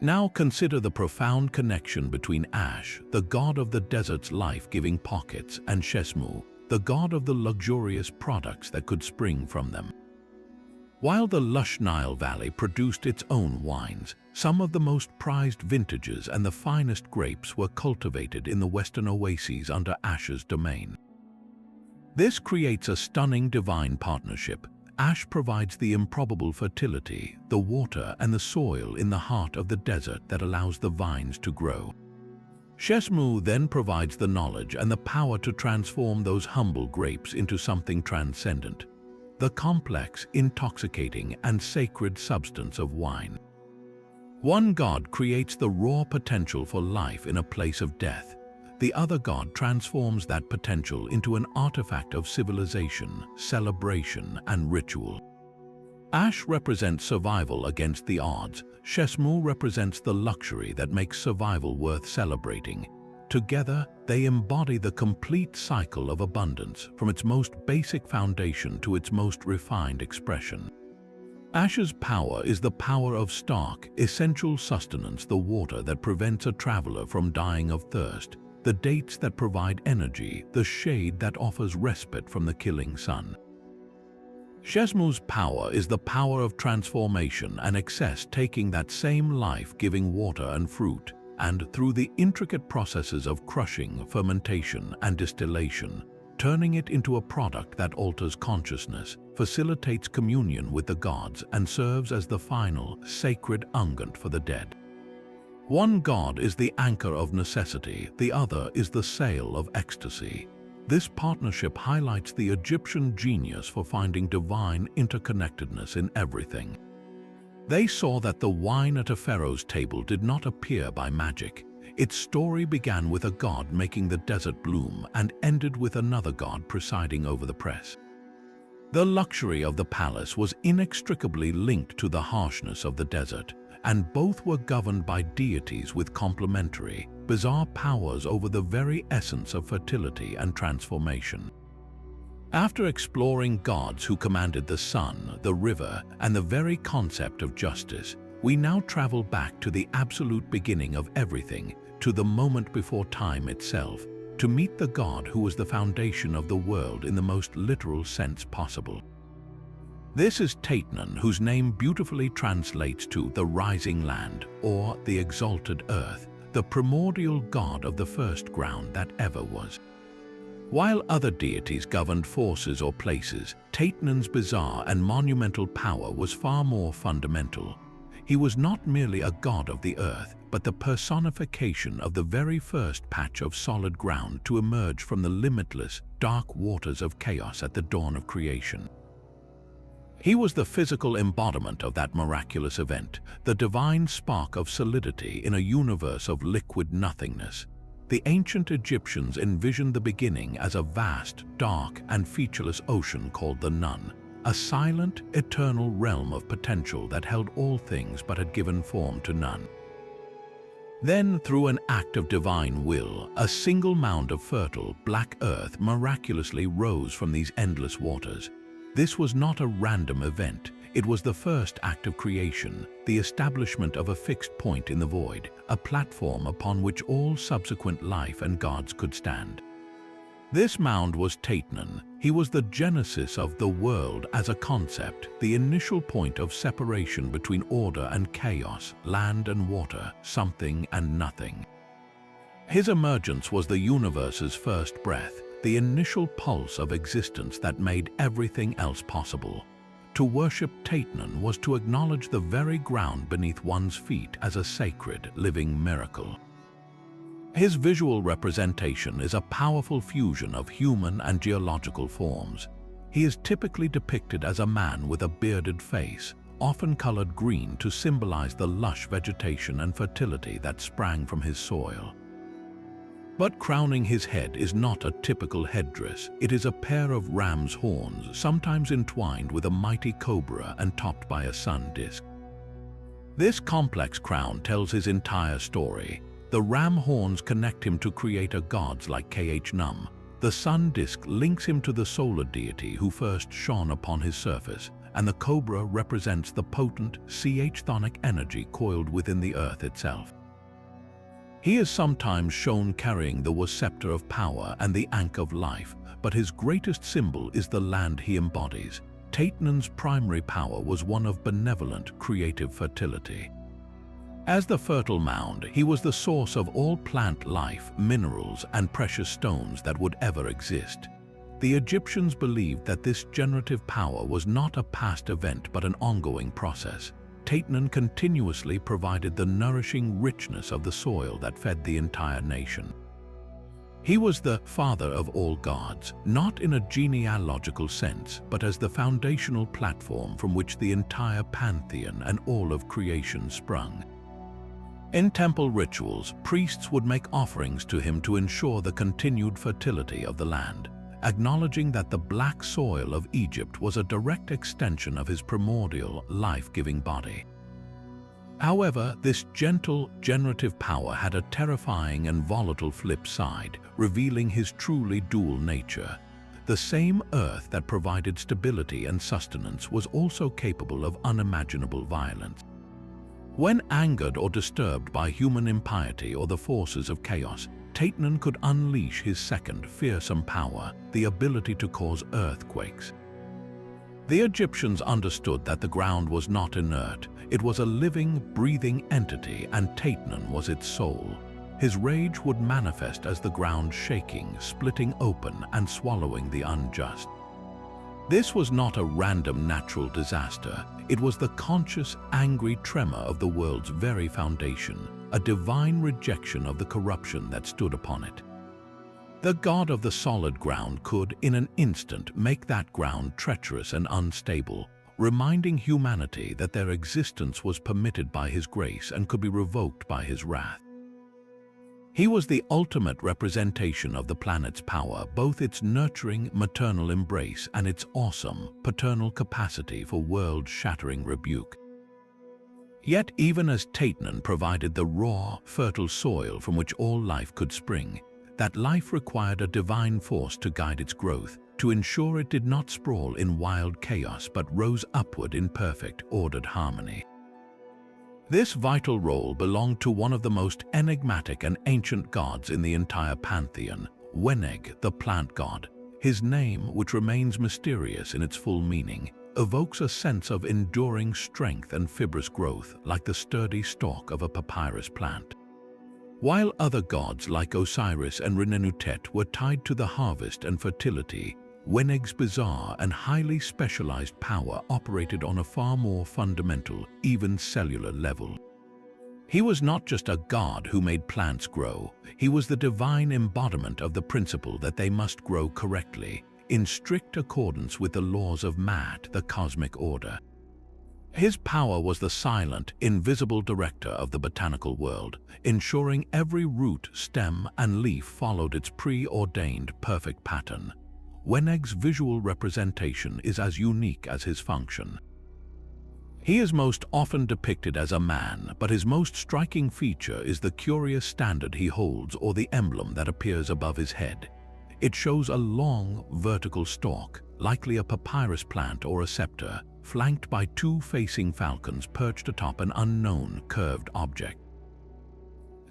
Now consider the profound connection between Ash, the god of the desert's life-giving pockets, and Shesmu, the god of the luxurious products that could spring from them. While the lush Nile Valley produced its own wines, some of the most prized vintages and the finest grapes were cultivated in the western oases under Ash's domain. This creates a stunning divine partnership. Ash provides the improbable fertility, the water and the soil in the heart of the desert that allows the vines to grow. Shesmu then provides the knowledge and the power to transform those humble grapes into something transcendent, the complex, intoxicating, and sacred substance of wine. One god creates the raw potential for life in a place of death. The other god transforms that potential into an artifact of civilization, celebration, and ritual. Ash represents survival against the odds. Shesmu represents the luxury that makes survival worth celebrating. Together, they embody the complete cycle of abundance, from its most basic foundation to its most refined expression. Ash's power is the power of stark, essential sustenance, the water that prevents a traveler from dying of thirst, the dates that provide energy, the shade that offers respite from the killing sun. Shesmu's power is the power of transformation and excess, taking that same life-giving water and fruit, and through the intricate processes of crushing, fermentation, and distillation, turning it into a product that alters consciousness, facilitates communion with the gods, and serves as the final, sacred unguent for the dead. One god is the anchor of necessity, the other is the sail of ecstasy. This partnership highlights the Egyptian genius for finding divine interconnectedness in everything. They saw that the wine at a pharaoh's table did not appear by magic. Its story began with a god making the desert bloom and ended with another god presiding over the press. The luxury of the palace was inextricably linked to the harshness of the desert, and both were governed by deities with complementary, bizarre powers over the very essence of fertility and transformation. After exploring gods who commanded the sun, the river, and the very concept of justice, we now travel back to the absolute beginning of everything, to the moment before time itself, to meet the god who was the foundation of the world in the most literal sense possible. This is Taitnan, whose name beautifully translates to the rising land or the exalted earth, the primordial god of the first ground that ever was. While other deities governed forces or places, Taitnan's bizarre and monumental power was far more fundamental. He was not merely a god of the earth, but the personification of the very first patch of solid ground to emerge from the limitless, dark waters of chaos at the dawn of creation. He was the physical embodiment of that miraculous event, the divine spark of solidity in a universe of liquid nothingness. The ancient Egyptians envisioned the beginning as a vast, dark, and featureless ocean called the Nun, a silent, eternal realm of potential that held all things but had given form to none. Then, through an act of divine will, a single mound of fertile, black earth miraculously rose from these endless waters. This was not a random event. It was the first act of creation, the establishment of a fixed point in the void, a platform upon which all subsequent life and gods could stand. This mound was Taitnan. He was the genesis of the world as a concept, the initial point of separation between order and chaos, land and water, something and nothing. His emergence was the universe's first breath, the initial pulse of existence that made everything else possible. To worship Taitnan was to acknowledge the very ground beneath one's feet as a sacred, living miracle. His visual representation is a powerful fusion of human and geological forms. He is typically depicted as a man with a bearded face, often colored green to symbolize the lush vegetation and fertility that sprang from his soil. But crowning his head is not a typical headdress. It is a pair of ram's horns, sometimes entwined with a mighty cobra and topped by a sun disk. This complex crown tells his entire story. The ram horns connect him to creator gods like Khnum. The sun disk links him to the solar deity who first shone upon his surface, and the cobra represents the potent, chthonic energy coiled within the earth itself. He is sometimes shown carrying the scepter of power and the ankh of life, but his greatest symbol is the land he embodies. Taitnan's primary power was one of benevolent, creative fertility. As the fertile mound, he was the source of all plant life, minerals, and precious stones that would ever exist. The Egyptians believed that this generative power was not a past event but an ongoing process. Taitnan continuously provided the nourishing richness of the soil that fed the entire nation. He was the father of all gods, not in a genealogical sense, but as the foundational platform from which the entire pantheon and all of creation sprung. In temple rituals, priests would make offerings to him to ensure the continued fertility of the land, acknowledging that the black soil of Egypt was a direct extension of his primordial, life-giving body. However, this gentle, generative power had a terrifying and volatile flip side, revealing his truly dual nature. The same earth that provided stability and sustenance was also capable of unimaginable violence. When angered or disturbed by human impiety or the forces of chaos, Taitnan could unleash his second, fearsome power, the ability to cause earthquakes. The Egyptians understood that the ground was not inert. It was a living, breathing entity, and Taitnan was its soul. His rage would manifest as the ground shaking, splitting open, and swallowing the unjust. This was not a random natural disaster. It was the conscious, angry tremor of the world's very foundation, a divine rejection of the corruption that stood upon it. The god of the solid ground could, in an instant, make that ground treacherous and unstable, reminding humanity that their existence was permitted by his grace and could be revoked by his wrath. He was the ultimate representation of the planet's power, both its nurturing, maternal embrace and its awesome, paternal capacity for world-shattering rebuke. Yet even as Taitnan provided the raw, fertile soil from which all life could spring, that life required a divine force to guide its growth, to ensure it did not sprawl in wild chaos but rose upward in perfect, ordered harmony. This vital role belonged to one of the most enigmatic and ancient gods in the entire pantheon, Weneg, the plant god. His name, which remains mysterious in its full meaning, evokes a sense of enduring strength and fibrous growth like the sturdy stalk of a papyrus plant. While other gods like Osiris and Renenutet were tied to the harvest and fertility, Weneg's bizarre and highly specialized power operated on a far more fundamental, even cellular level. He was not just a god who made plants grow, he was the divine embodiment of the principle that they must grow correctly, in strict accordance with the laws of Maat, the cosmic order. His power was the silent, invisible director of the botanical world, ensuring every root, stem, and leaf followed its preordained perfect pattern. Weneg's visual representation is as unique as his function. He is most often depicted as a man, but his most striking feature is the curious standard he holds or the emblem that appears above his head. It shows a long, vertical stalk, likely a papyrus plant or a scepter, flanked by two facing falcons perched atop an unknown, curved object.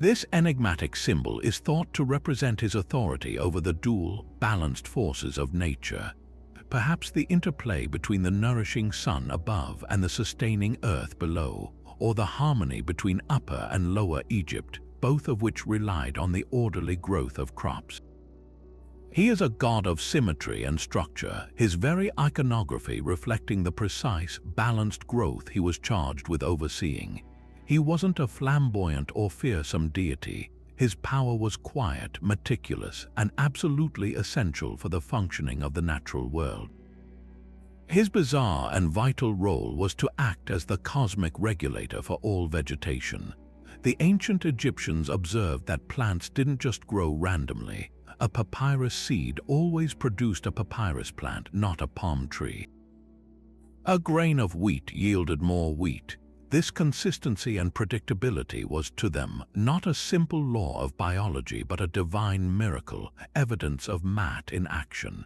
This enigmatic symbol is thought to represent his authority over the dual, balanced forces of nature. Perhaps the interplay between the nourishing sun above and the sustaining earth below, or the harmony between Upper and Lower Egypt, both of which relied on the orderly growth of crops. He is a god of symmetry and structure, his very iconography reflecting the precise, balanced growth he was charged with overseeing. He wasn't a flamboyant or fearsome deity. His power was quiet, meticulous, and absolutely essential for the functioning of the natural world. His bizarre and vital role was to act as the cosmic regulator for all vegetation. The ancient Egyptians observed that plants didn't just grow randomly. A papyrus seed always produced a papyrus plant, not a palm tree. A grain of wheat yielded more wheat. This consistency and predictability was to them not a simple law of biology but a divine miracle, evidence of Maat in action.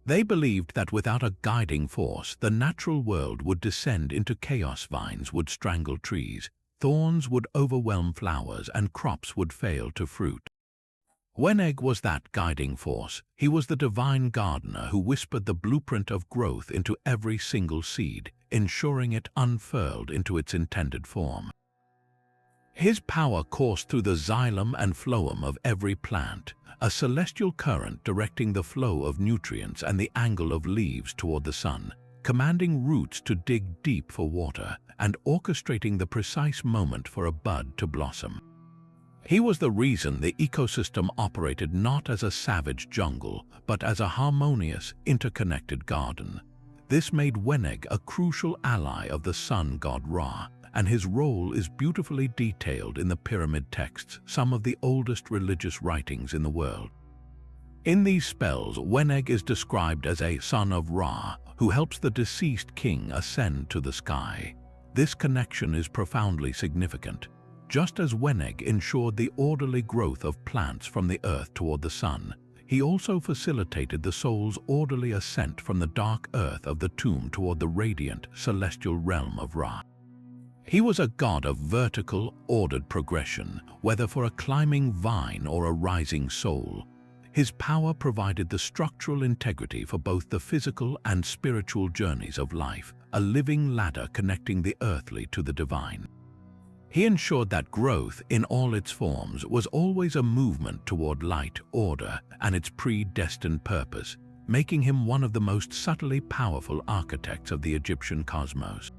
They believed that without a guiding force, the natural world would descend into chaos. Vines would strangle trees, thorns would overwhelm flowers, and crops would fail to fruit. Weneg was that guiding force. He was the divine gardener who whispered the blueprint of growth into every single seed, ensuring it unfurled into its intended form. His power coursed through the xylem and phloem of every plant, a celestial current directing the flow of nutrients and the angle of leaves toward the sun, commanding roots to dig deep for water, and orchestrating the precise moment for a bud to blossom. He was the reason the ecosystem operated not as a savage jungle, but as a harmonious, interconnected garden. This made Weneg a crucial ally of the sun god Ra, and his role is beautifully detailed in the pyramid texts, some of the oldest religious writings in the world. In these spells, Weneg is described as a son of Ra, who helps the deceased king ascend to the sky. This connection is profoundly significant. Just as Weneg ensured the orderly growth of plants from the earth toward the sun, he also facilitated the soul's orderly ascent from the dark earth of the tomb toward the radiant, celestial realm of Ra. He was a god of vertical, ordered progression, whether for a climbing vine or a rising soul. His power provided the structural integrity for both the physical and spiritual journeys of life, a living ladder connecting the earthly to the divine. He ensured that growth, in all its forms, was always a movement toward light, order, and its predestined purpose, making him one of the most subtly powerful architects of the Egyptian cosmos.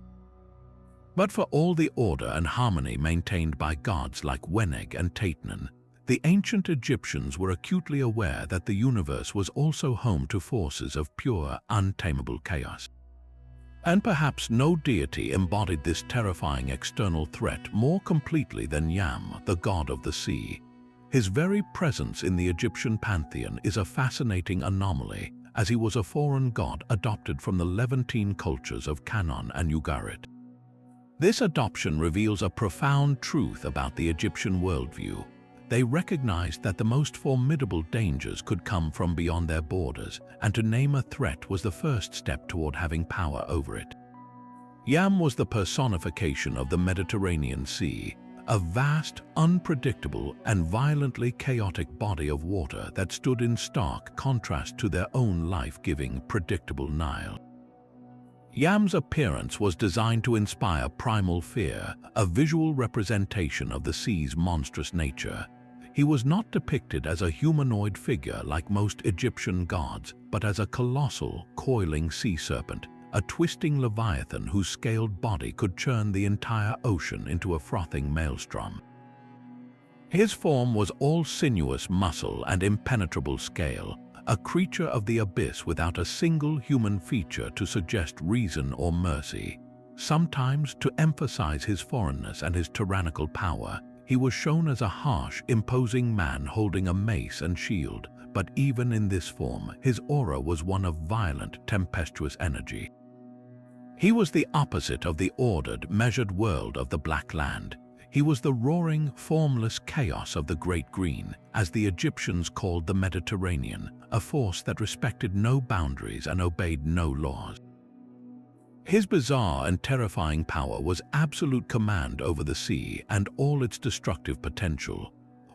But for all the order and harmony maintained by gods like Weneg and Taitnan, the ancient Egyptians were acutely aware that the universe was also home to forces of pure, untamable chaos. And perhaps no deity embodied this terrifying external threat more completely than Yam, the god of the sea. His very presence in the Egyptian pantheon is a fascinating anomaly, as he was a foreign god adopted from the Levantine cultures of Canaan and Ugarit. This adoption reveals a profound truth about the Egyptian worldview. They recognized that the most formidable dangers could come from beyond their borders, and to name a threat was the first step toward having power over it. Yam was the personification of the Mediterranean Sea, a vast, unpredictable, and violently chaotic body of water that stood in stark contrast to their own life-giving, predictable Nile. Yam's appearance was designed to inspire primal fear, a visual representation of the sea's monstrous nature. He was not depicted as a humanoid figure like most Egyptian gods, but as a colossal, coiling sea serpent, a twisting leviathan whose scaled body could churn the entire ocean into a frothing maelstrom. His form was all sinuous muscle and impenetrable scale, a creature of the abyss without a single human feature to suggest reason or mercy. Sometimes, to emphasize his foreignness and his tyrannical power, he was shown as a harsh, imposing man holding a mace and shield, but even in this form, his aura was one of violent, tempestuous energy. He was the opposite of the ordered, measured world of the Black Land. He was the roaring, formless chaos of the Great Green, as the Egyptians called the Mediterranean, a force that respected no boundaries and obeyed no laws. His bizarre and terrifying power was absolute command over the sea and all its destructive potential.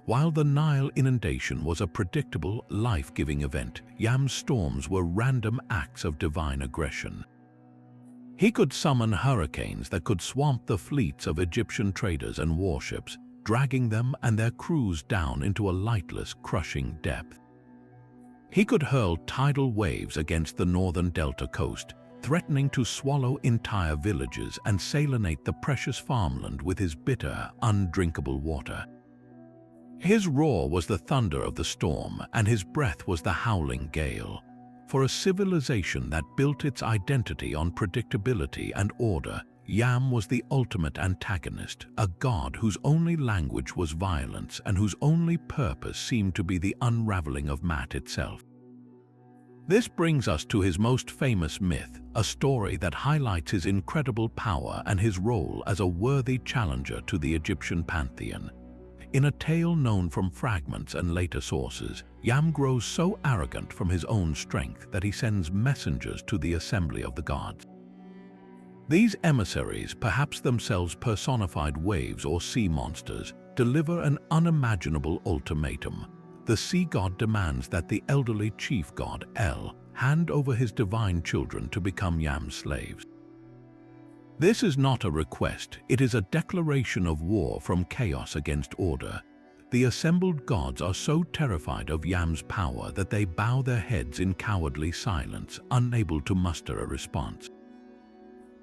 While the Nile inundation was a predictable, life-giving event, Yam's storms were random acts of divine aggression. He could summon hurricanes that could swamp the fleets of Egyptian traders and warships, dragging them and their crews down into a lightless, crushing depth. He could hurl tidal waves against the northern delta coast, threatening to swallow entire villages and salinate the precious farmland with his bitter, undrinkable water. His roar was the thunder of the storm, and his breath was the howling gale. For a civilization that built its identity on predictability and order, Yam was the ultimate antagonist, a god whose only language was violence and whose only purpose seemed to be the unraveling of Mat itself. This brings us to his most famous myth, a story that highlights his incredible power and his role as a worthy challenger to the Egyptian pantheon. In a tale known from fragments and later sources, Yam grows so arrogant from his own strength that he sends messengers to the assembly of the gods. These emissaries, perhaps themselves personified waves or sea monsters, deliver an unimaginable ultimatum. The sea god demands that the elderly chief god, El, hand over his divine children to become Yam's slaves. This is not a request, it is a declaration of war from chaos against order. The assembled gods are so terrified of Yam's power that they bow their heads in cowardly silence, unable to muster a response.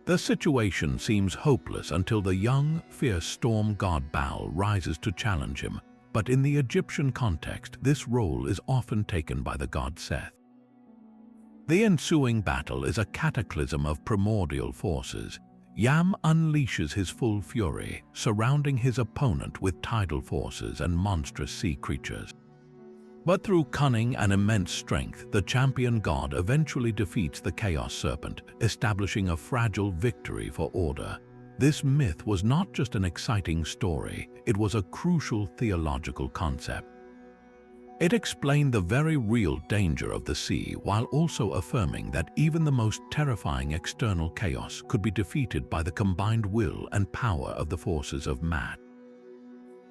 The situation seems hopeless until the young, fierce storm god Baal rises to challenge him, but in the Egyptian context, this role is often taken by the god Seth. The ensuing battle is a cataclysm of primordial forces. Yam unleashes his full fury, surrounding his opponent with tidal forces and monstrous sea creatures. But through cunning and immense strength, the champion god eventually defeats the Chaos Serpent, establishing a fragile victory for order. This myth was not just an exciting story, it was a crucial theological concept. It explained the very real danger of the sea while also affirming that even the most terrifying external chaos could be defeated by the combined will and power of the forces of Mat.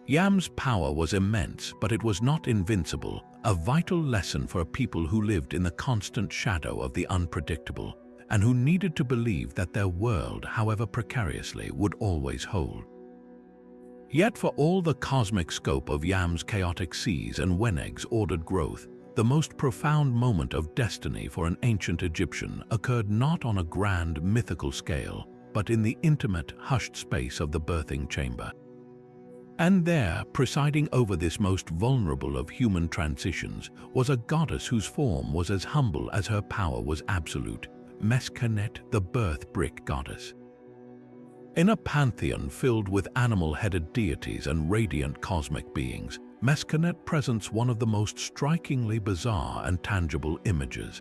Yam's power was immense, but it was not invincible, a vital lesson for a people who lived in the constant shadow of the unpredictable and who needed to believe that their world, however precariously, would always hold. Yet for all the cosmic scope of Yam's chaotic seas and Weneg's ordered growth, the most profound moment of destiny for an ancient Egyptian occurred not on a grand mythical scale, but in the intimate, hushed space of the birthing chamber. And there, presiding over this most vulnerable of human transitions, was a goddess whose form was as humble as her power was absolute, Meskhenet, the birth brick goddess. In a pantheon filled with animal-headed deities and radiant cosmic beings, Meskhenet presents one of the most strikingly bizarre and tangible images.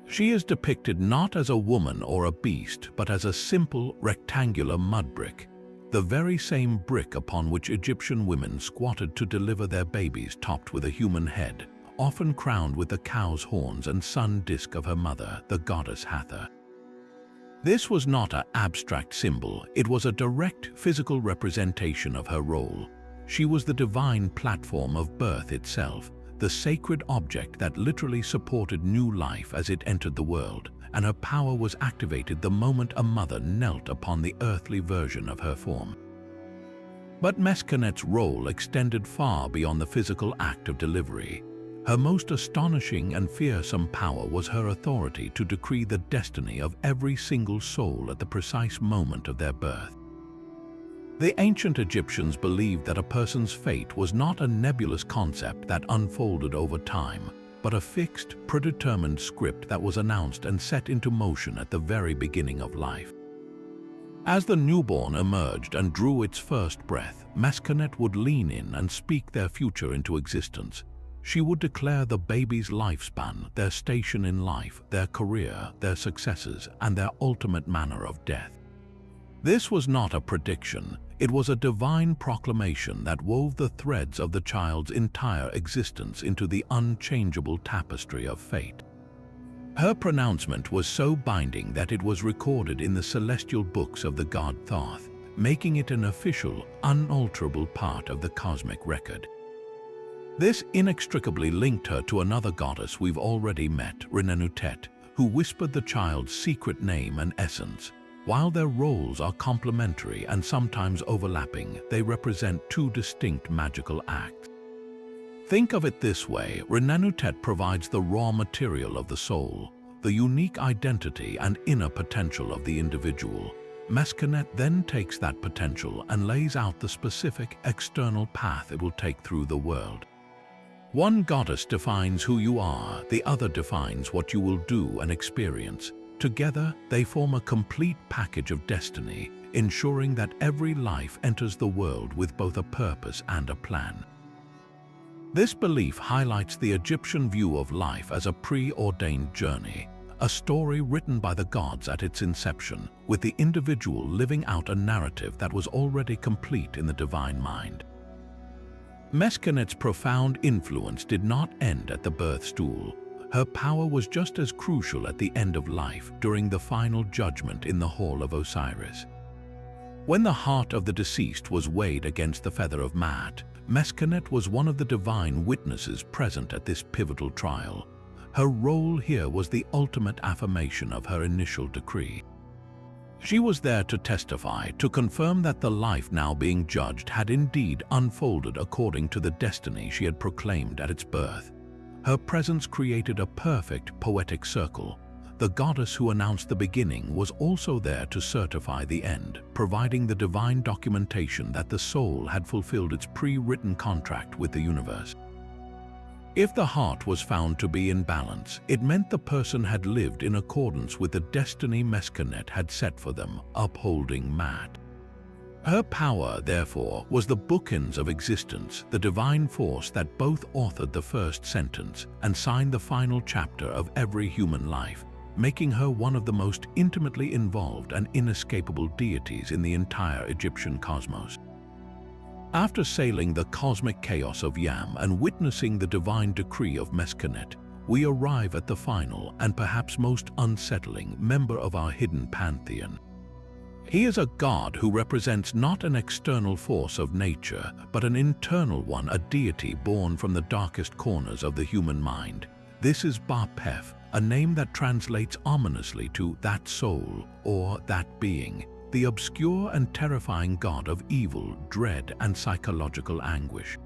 She is depicted not as a woman or a beast, but as a simple, rectangular mud brick, the very same brick upon which Egyptian women squatted to deliver their babies, topped with a human head, often crowned with the cow's horns and sun disk of her mother, the goddess Hathor. This was not an abstract symbol, it was a direct physical representation of her role. She was the divine platform of birth itself, the sacred object that literally supported new life as it entered the world, and her power was activated the moment a mother knelt upon the earthly version of her form. But Meskhenet's role extended far beyond the physical act of delivery. Her most astonishing and fearsome power was her authority to decree the destiny of every single soul at the precise moment of their birth. The ancient Egyptians believed that a person's fate was not a nebulous concept that unfolded over time, but a fixed, predetermined script that was announced and set into motion at the very beginning of life. As the newborn emerged and drew its first breath, Meskhenet would lean in and speak their future into existence. She would declare the baby's lifespan, their station in life, their career, their successes, and their ultimate manner of death. This was not a prediction, it was a divine proclamation that wove the threads of the child's entire existence into the unchangeable tapestry of fate. Her pronouncement was so binding that it was recorded in the celestial books of the god Thoth, making it an official, unalterable part of the cosmic record. This inextricably linked her to another goddess we've already met, Ra and Anubis, who whispered the child's secret name and essence. While their roles are complementary and sometimes overlapping, they represent two distinct magical acts. Think of it this way: Ra and Anubis provides the raw material of the soul, the unique identity and inner potential of the individual. Meskhenet then takes that potential and lays out the specific external path it will take through the world. One goddess defines who you are, the other defines what you will do and experience. Together, they form a complete package of destiny, ensuring that every life enters the world with both a purpose and a plan. This belief highlights the Egyptian view of life as a preordained journey, a story written by the gods at its inception, with the individual living out a narrative that was already complete in the divine mind. Meskhenet's profound influence did not end at the birth stool. Her power was just as crucial at the end of life, during the final judgment in the Hall of Osiris. When the heart of the deceased was weighed against the feather of Maat, Meskhenet was one of the divine witnesses present at this pivotal trial. Her role here was the ultimate affirmation of her initial decree. She was there to testify, to confirm that the life now being judged had indeed unfolded according to the destiny she had proclaimed at its birth. Her presence created a perfect poetic circle. The goddess who announced the beginning was also there to certify the end, providing the divine documentation that the soul had fulfilled its pre-written contract with the universe. If the heart was found to be in balance, it meant the person had lived in accordance with the destiny Meskhenet had set for them, upholding Maat. Her power, therefore, was the bookends of existence, the divine force that both authored the first sentence and signed the final chapter of every human life, making her one of the most intimately involved and inescapable deities in the entire Egyptian cosmos. After sailing the cosmic chaos of Yam and witnessing the divine decree of Meskhenet, we arrive at the final and perhaps most unsettling member of our hidden pantheon. He is a god who represents not an external force of nature, but an internal one, a deity born from the darkest corners of the human mind. This is Ba-Pef, a name that translates ominously to that soul or that being, the obscure and terrifying god of evil, dread, and psychological anguish.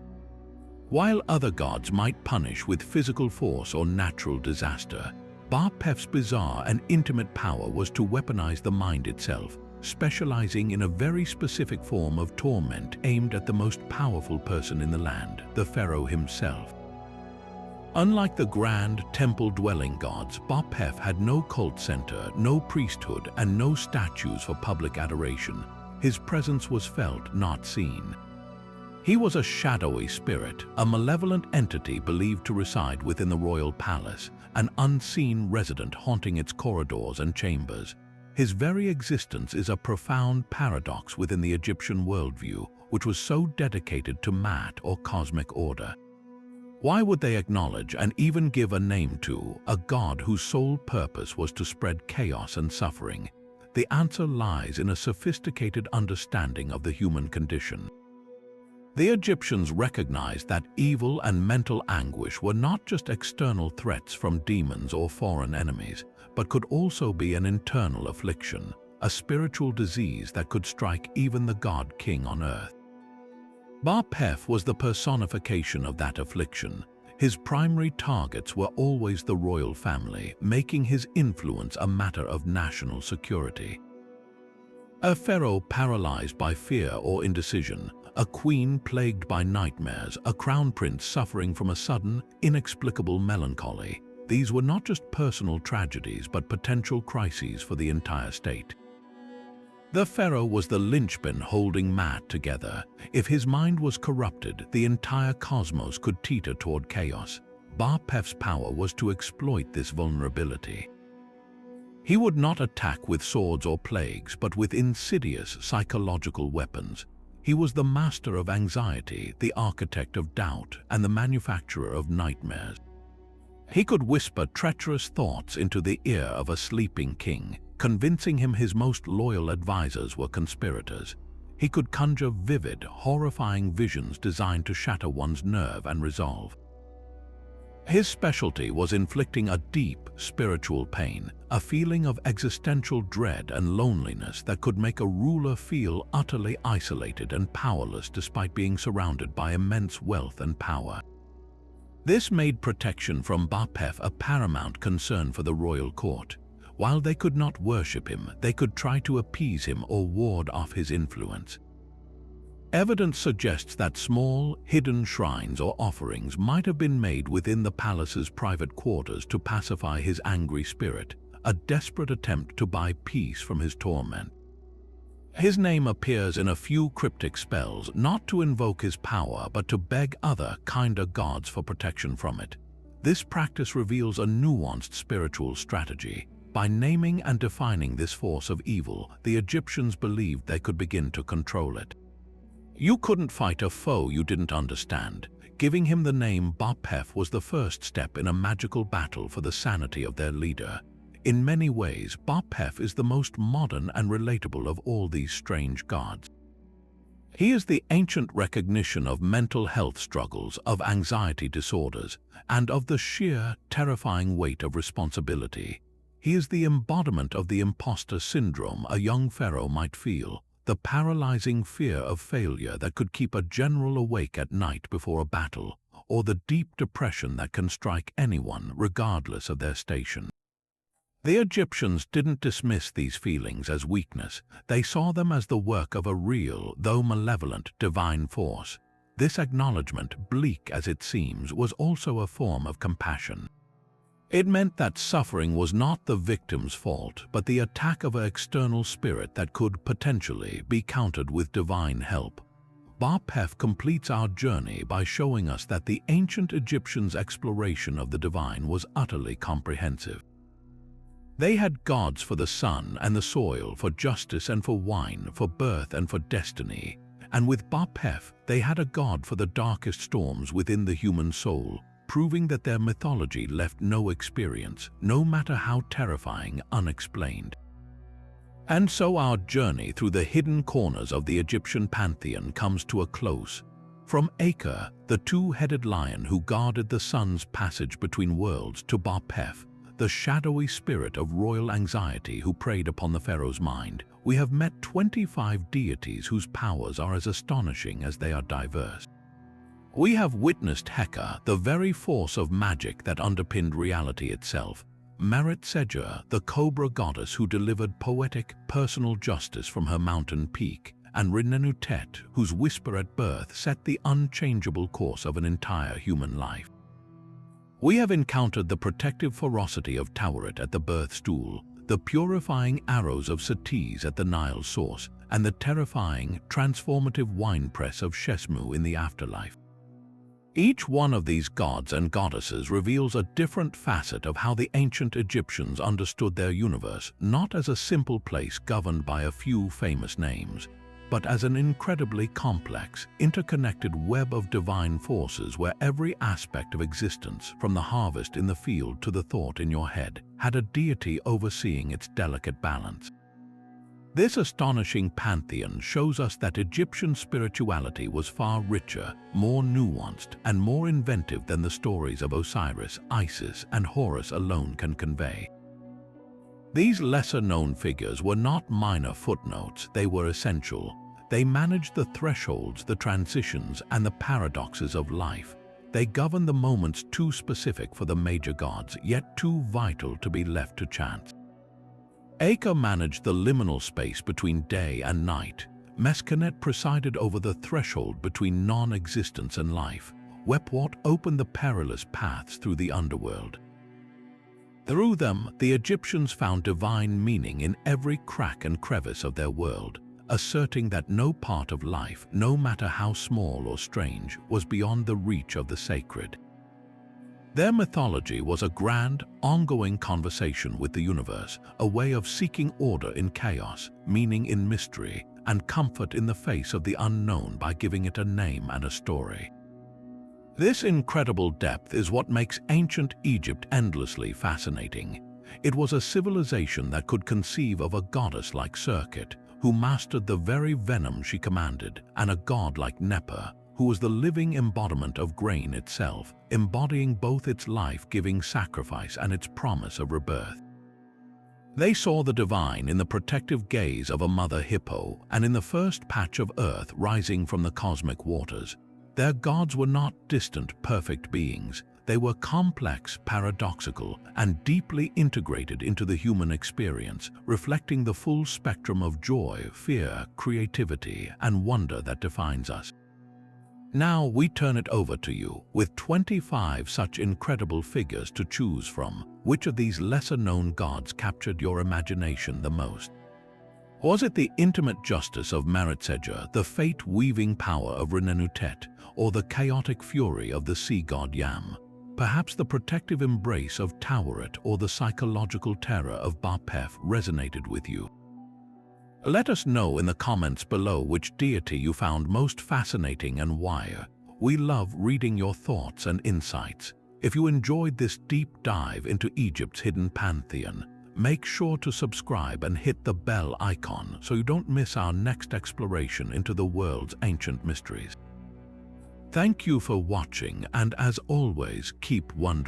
While other gods might punish with physical force or natural disaster, Ba-Pef's bizarre and intimate power was to weaponize the mind itself, specializing in a very specific form of torment aimed at the most powerful person in the land, the pharaoh himself. Unlike the grand temple-dwelling gods, Ba-Pef had no cult center, no priesthood, and no statues for public adoration. His presence was felt, not seen. He was a shadowy spirit, a malevolent entity believed to reside within the royal palace, an unseen resident haunting its corridors and chambers. His very existence is a profound paradox within the Egyptian worldview, which was so dedicated to Maat or cosmic order. Why would they acknowledge and even give a name to a god whose sole purpose was to spread chaos and suffering? The answer lies in a sophisticated understanding of the human condition. The Egyptians recognized that evil and mental anguish were not just external threats from demons or foreign enemies, but could also be an internal affliction, a spiritual disease that could strike even the god-king on earth. Ba-Pef was the personification of that affliction. His primary targets were always the royal family, making his influence a matter of national security. A pharaoh paralyzed by fear or indecision, a queen plagued by nightmares, a crown prince suffering from a sudden, inexplicable melancholy. These were not just personal tragedies but potential crises for the entire state. The pharaoh was the linchpin holding Maat together. If his mind was corrupted, the entire cosmos could teeter toward chaos. Ba-Pef's power was to exploit this vulnerability. He would not attack with swords or plagues, but with insidious psychological weapons. He was the master of anxiety, the architect of doubt, and the manufacturer of nightmares. He could whisper treacherous thoughts into the ear of a sleeping king, convincing him his most loyal advisors were conspirators. He could conjure vivid, horrifying visions designed to shatter one's nerve and resolve. His specialty was inflicting a deep spiritual pain, a feeling of existential dread and loneliness that could make a ruler feel utterly isolated and powerless despite being surrounded by immense wealth and power. This made protection from Ba-Pef a paramount concern for the royal court. While they could not worship him, they could try to appease him or ward off his influence. Evidence suggests that small, hidden shrines or offerings might have been made within the palace's private quarters to pacify his angry spirit, a desperate attempt to buy peace from his torment. His name appears in a few cryptic spells, not to invoke his power, but to beg other, kinder gods for protection from it. This practice reveals a nuanced spiritual strategy. By naming and defining this force of evil, the Egyptians believed they could begin to control it. You couldn't fight a foe you didn't understand. Giving him the name Ba-Pef was the first step in a magical battle for the sanity of their leader. In many ways, Ba-Pef is the most modern and relatable of all these strange gods. He is the ancient recognition of mental health struggles, of anxiety disorders, and of the sheer, terrifying weight of responsibility. He is the embodiment of the imposter syndrome a young pharaoh might feel, the paralyzing fear of failure that could keep a general awake at night before a battle, or the deep depression that can strike anyone regardless of their station. The Egyptians didn't dismiss these feelings as weakness. They saw them as the work of a real, though malevolent, divine force. This acknowledgement, bleak as it seems, was also a form of compassion. It meant that suffering was not the victim's fault, but the attack of an external spirit that could potentially be countered with divine help. Ba-Pef completes our journey by showing us that the ancient Egyptians' exploration of the divine was utterly comprehensive. They had gods for the sun and the soil, for justice and for wine, for birth and for destiny. And with Ba-Pef, they had a god for the darkest storms within the human soul, proving that their mythology left no experience, no matter how terrifying, unexplained. And so our journey through the hidden corners of the Egyptian pantheon comes to a close. From Acre, the two-headed lion who guarded the sun's passage between worlds, to Ba-Pef, the shadowy spirit of royal anxiety who preyed upon the pharaoh's mind, we have met 25 deities whose powers are as astonishing as they are diverse. We have witnessed Heka, the very force of magic that underpinned reality itself, Merit Sejer, the cobra goddess who delivered poetic, personal justice from her mountain peak, and Rinnenutet, whose whisper at birth set the unchangeable course of an entire human life. We have encountered the protective ferocity of Taweret at the birth stool, the purifying arrows of Satis at the Nile source, and the terrifying, transformative winepress of Shesmu in the afterlife. Each one of these gods and goddesses reveals a different facet of how the ancient Egyptians understood their universe, not as a simple place governed by a few famous names, but as an incredibly complex, interconnected web of divine forces where every aspect of existence, from the harvest in the field to the thought in your head, had a deity overseeing its delicate balance. This astonishing pantheon shows us that Egyptian spirituality was far richer, more nuanced, and more inventive than the stories of Osiris, Isis, and Horus alone can convey. These lesser-known figures were not minor footnotes, they were essential. They managed the thresholds, the transitions, and the paradoxes of life. They governed the moments too specific for the major gods, yet too vital to be left to chance. Acre managed the liminal space between day and night. Meskhenet presided over the threshold between non-existence and life. Wepwat opened the perilous paths through the underworld. Through them, the Egyptians found divine meaning in every crack and crevice of their world, asserting that no part of life, no matter how small or strange, was beyond the reach of the sacred. Their mythology was a grand, ongoing conversation with the universe, a way of seeking order in chaos, meaning in mystery, and comfort in the face of the unknown by giving it a name and a story. This incredible depth is what makes ancient Egypt endlessly fascinating. It was a civilization that could conceive of a goddess like Serket, who mastered the very venom she commanded, and a god like Neper, who was the living embodiment of grain itself, embodying both its life-giving sacrifice and its promise of rebirth. They saw the divine in the protective gaze of a mother hippo and in the first patch of earth rising from the cosmic waters. Their gods were not distant, perfect beings. They were complex, paradoxical, and deeply integrated into the human experience, reflecting the full spectrum of joy, fear, creativity, and wonder that defines us. Now we turn it over to you. With 25 such incredible figures to choose from, which of these lesser-known gods captured your imagination the most? Was it the intimate justice of Meretseger, the fate-weaving power of Renenutet, or the chaotic fury of the sea god Yam? Perhaps the protective embrace of Taweret or the psychological terror of Bapef resonated with you. Let us know in the comments below which deity you found most fascinating and why. We love reading your thoughts and insights. If you enjoyed this deep dive into Egypt's hidden pantheon, make sure to subscribe and hit the bell icon so you don't miss our next exploration into the world's ancient mysteries. Thank you for watching, and as always, keep wondering.